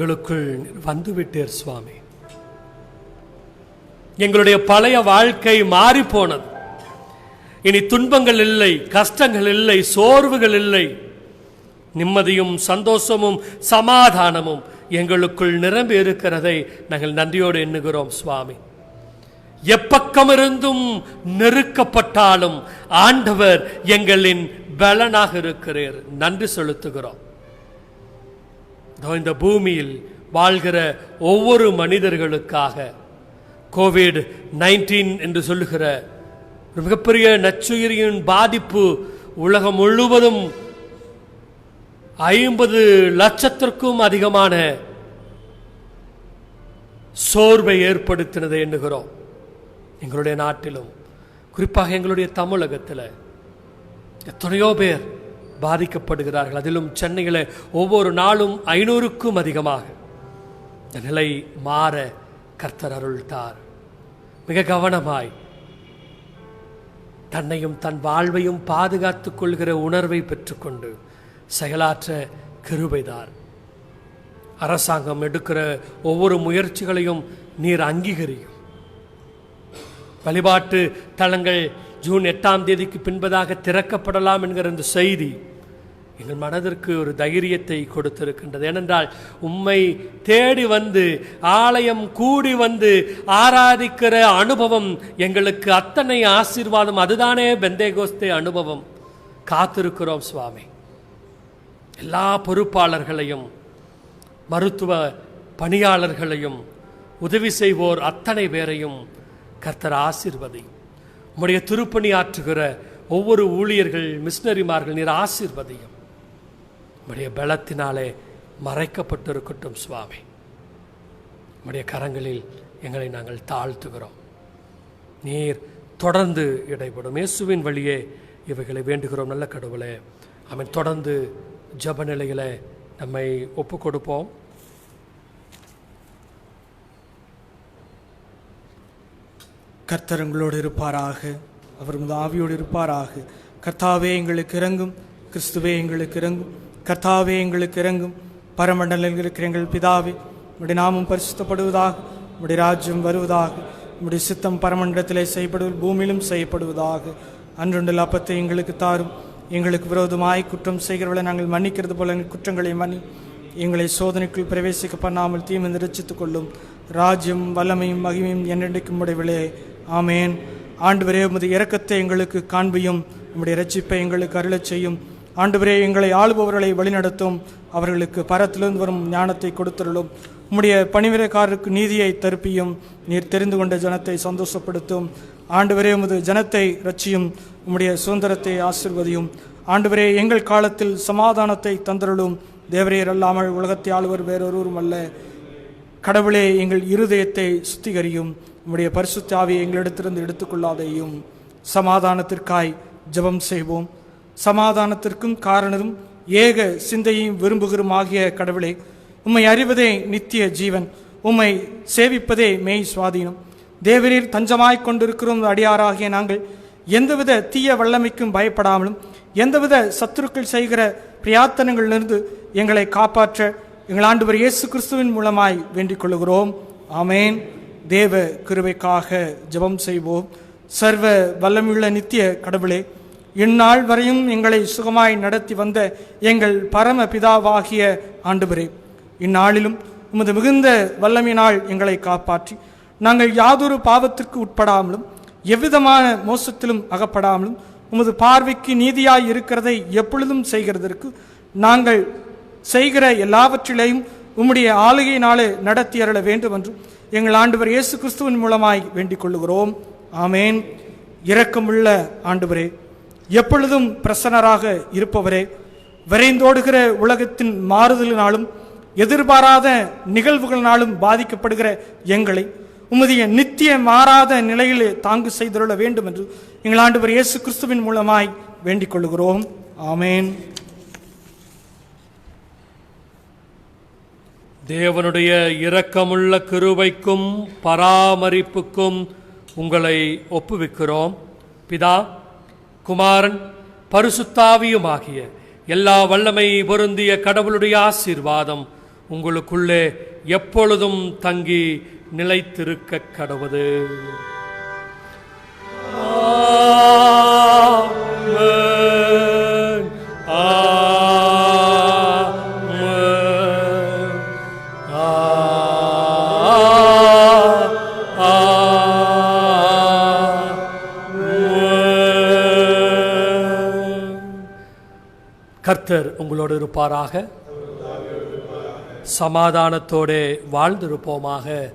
எங்களுக்குள் வந்துவிட்டீர் சுவாமி. எங்களுடைய பழைய வாழ்க்கை மாறி போனது. இனி துன்பங்கள் இல்லை, கஷ்டங்கள் இல்லை, சோர்வுகள் இல்லை. நிம்மதியும் சந்தோஷமும் சமாதானமும் எங்களுக்குள் நிரம்பி இருக்கிறதை நாங்கள் நன்றியோடு எண்ணுகிறோம் சுவாமி. எப்பக்கமிருந்தும் நெருக்கப்பட்டாலும் ஆண்டவர் எங்களின் பலனாக இருக்கிறார். நன்றி செலுத்துகிறோம். இந்த பூமியில் வாழ்கிற ஒவ்வொரு மனிதர்களுக்காக COVID-19 என்று சொல்லுகிற ஒரு மிகப்பெரிய நச்சுயிரியின் பாதிப்பு உலகம் முழுவதும் 50 லட்சத்திற்கும் அதிகமான சோர்வை ஏற்படுத்தினதை எண்ணுகிறோம். எங்களுடைய நாட்டிலும் குறிப்பாக எங்களுடைய தமிழகத்தில் எத்தனையோ பேர் பாதிக்கப்படுகிறார்கள். அதிலும் சென்னையில் ஒவ்வொரு நாளும் 500க்கும் அதிகமாக. இந்த நிலை மாற கர்த்தர் அருள்தார். மிக கவனமாய் தன்னையும் தன் வாழ்வையும் பாதுகாத்துக் கொள்கிற உணர்வை பெற்றுக்கொண்டு செயலாற்ற கிருபைதார். அரசாங்கம் எடுக்கிற ஒவ்வொரு முயற்சிகளையும் நீர் அங்கீகரியும். வழிபாட்டு தலங்கள் ஜூன் 8ஆம் தேதிக்கு பின்பதாக திறக்கப்படலாம் என்கிற இந்த செய்தி எங்கள் மனதிற்கு ஒரு தைரியத்தை கொடுத்திருக்கின்றது. ஏனென்றால் உம்மை தேடி வந்து ஆலயம் கூடி வந்து ஆராதிக்கிற அனுபவம் எங்களுக்கு அத்தனை ஆசீர்வாதம். அதுதானே பெந்தேகோஸ்தே அனுபவம். காத்திருக்கிறோம் சுவாமி. எல்லா பொறுப்பாளர்களையும், மருத்துவ பணியாளர்களையும், உதவி செய்வோர் அத்தனை பேரையும் கர்த்தர் ஆசீர்வதி. உம்முடைய திருப்பணி ஆற்றுகிற ஒவ்வொரு ஊழியர்கள், மிஷனரிமார்கள் நீர் ஆசீர்வதியும். உம்முடைய பலத்தினாலே மறைக்கப்பட்டிருக்கட்டும் சுவாமி. உம்முடைய கரங்களில் எங்களை நாங்கள் தாழ்த்துகிறோம். நீர் தொடர்ந்து இடைப்படும். இயேசுவின் வழியே இவைகளை வேண்டுகிறோம் நல்ல கடவுளே. அவன் தொடர்ந்து ஜப நிலையில நம்மை ஒப்பு கொடுப்போம். கர்த்தர் எங்களோடு இருப்பாராக, அவர் ஆவியோடு இருப்பாராக. கர்த்தாவே எங்களுக்கு இறங்கும், கிறிஸ்துவே எங்களுக்கு இறங்கும், கர்த்தாவே எங்களுக்கு இறங்கும். பரமண்டலில் இருக்கிற எங்கள் பிதாவே, உம்முடைய நாமம் பரிசுத்தப்படுவதாக, உம்முடைய ராஜ்யம் வருவதாக, உம்முடைய சித்தம் பரமண்டலத்திலே செய்யப்படுவது பூமியிலும் செய்யப்படுவதாக. அன்றுண்டல் அப்பத்தை எங்களுக்கு தாரும். எங்களுக்கு விரோதமாய் குற்றம் செய்கிறவர்களை நாங்கள் மன்னிக்கிறது போல எங்கள் குற்றங்களை மன்னி. எங்களை சோதனைக்குள் பிரவேசிக்க பண்ணாமல் தீமை ரட்சித்துக் கொள்ளும். ராஜ்யம் வல்லமையும் மகிமையும் என்றென்றைக்கும் உம்முடையவளே. ஆமேன். ஆண்டவரே, உமது இரக்கத்தை எங்களுக்கு காண்பியும், உம்முடைய இரட்சிப்பை எங்களுக்கு அருளச் செய்யும். ஆண்டவரே, எங்களை ஆளுபவர்களை வழிநடத்தும், அவர்களுக்கு பரத்திலிருந்து வரும் ஞானத்தை கொடுத்தருளும். உம்முடைய பணிவிடைக்காரருக்கு நீதியை தருப்பியும், நீர் தெரிந்து கொண்ட ஜனத்தை சந்தோஷப்படுத்தும். ஆண்டவரே, உமது ஜனத்தை ரட்சியும், உம்முடைய சுதந்திரத்தை ஆசீர்வதியும். ஆண்டவரே, எங்கள் காலத்தில் சமாதானத்தை தந்தருளும். தேவரீர் அல்லாமல் உலகத்தை ஆளுவர் வேறொருவரும் அல்ல. கடவுளே, எங்கள் இருதயத்தை சுத்திகரியும், உம்முடைய பரிசுத்த ஆவியை எங்களிடத்திலிருந்து எடுத்துக்கொள்ளாதையும். சமாதானத்திற்காய் ஜெபம் செய்வோம். சமாதானத்திற்கும் காரணரும் ஏக சிந்தையும் விரும்புகிறோம் ஆகிய கடவுளே, உம்மை அறிவதே நித்திய ஜீவன், உம்மை சேவிப்பதே மெய் சுவாதீனம். தேவரீர் தஞ்சமாய் கொண்டிருக்கிறோம் அடியாராகிய நாங்கள் எந்தவித தீய வல்லமைக்கும் பயப்படாமலும் எந்தவித சத்துருக்கள் செய்கிற பிரியாத்தனங்களிலிருந்து எங்களை காப்பாற்ற எங்கள் ஆண்டவர் இயேசு கிறிஸ்துவின் மூலமாய் வேண்டிக் கொள்கிறோம். ஆமேன். தேவ கிருபைக்காக ஜெபம் செய்வோம். சர்வ வல்லமையுள்ள நித்திய கடவுளே, இந்நாள் வரையும் எங்களை சுகமாய் நடத்தி வந்த எங்கள் பரம பிதாவாகிய ஆண்டவரே, இந்நாளிலும் உமது மிகுந்த வல்லமையினால் எங்களை காப்பாற்றி நாங்கள் யாதொரு பாவத்திற்கு உட்படாமலும் எவ்விதமான மோசத்திலும் அகப்படாமலும் உமது பார்வைக்கு நீதியாய் இருக்கிறதை எப்பொழுதும் செய்கிறதற்கு நாங்கள் செய்கிற எல்லாவற்றிலையும் உம்முடைய ஆளுகையினாலே நடத்தி அருள வேண்டும் என்று எங்கள் ஆண்டவர் இயேசு கிறிஸ்துவின் மூலமாய் வேண்டிக் கொள்ளுகிறோம். ஆமேன். இரக்கமுள்ள ஆண்டவரே, எப்பொழுதும் பிரசன்னராக இருப்பவரே, விரைந்தோடுகிற உலகத்தின் மாறுதலினாலும் எதிர்பாராத நிகழ்வுகளினாலும் பாதிக்கப்படுகிற எங்களை உமதிய நித்திய மாறாத நிலையிலே தாங்கு செய்தருள வேண்டும் என்று எங்கள் ஆண்டவர் இயேசு கிறிஸ்துவின் மூலமாய் வேண்டிக் கொள்ளுகிறோம். ஆமேன். தேவனுடைய இரக்கமுள்ள கிருபைக்கும் பராமரிப்புக்கும் உங்களை ஒப்புவிக்கிறோம். பிதா, குமாரன், பரிசுத்தாவியுமாகிய எல்லா வல்லமை பொருந்திய கடவுளுடைய ஆசீர்வாதம் உங்களுக்குள்ளே எப்பொழுதும் தங்கி நிலைத்திருக்க கடவுது. ஆமென். கர்த்தர் உங்களோடு இருப்பாராக. சமாதானத்தோடு வாழ்ந்திருப்போமாக.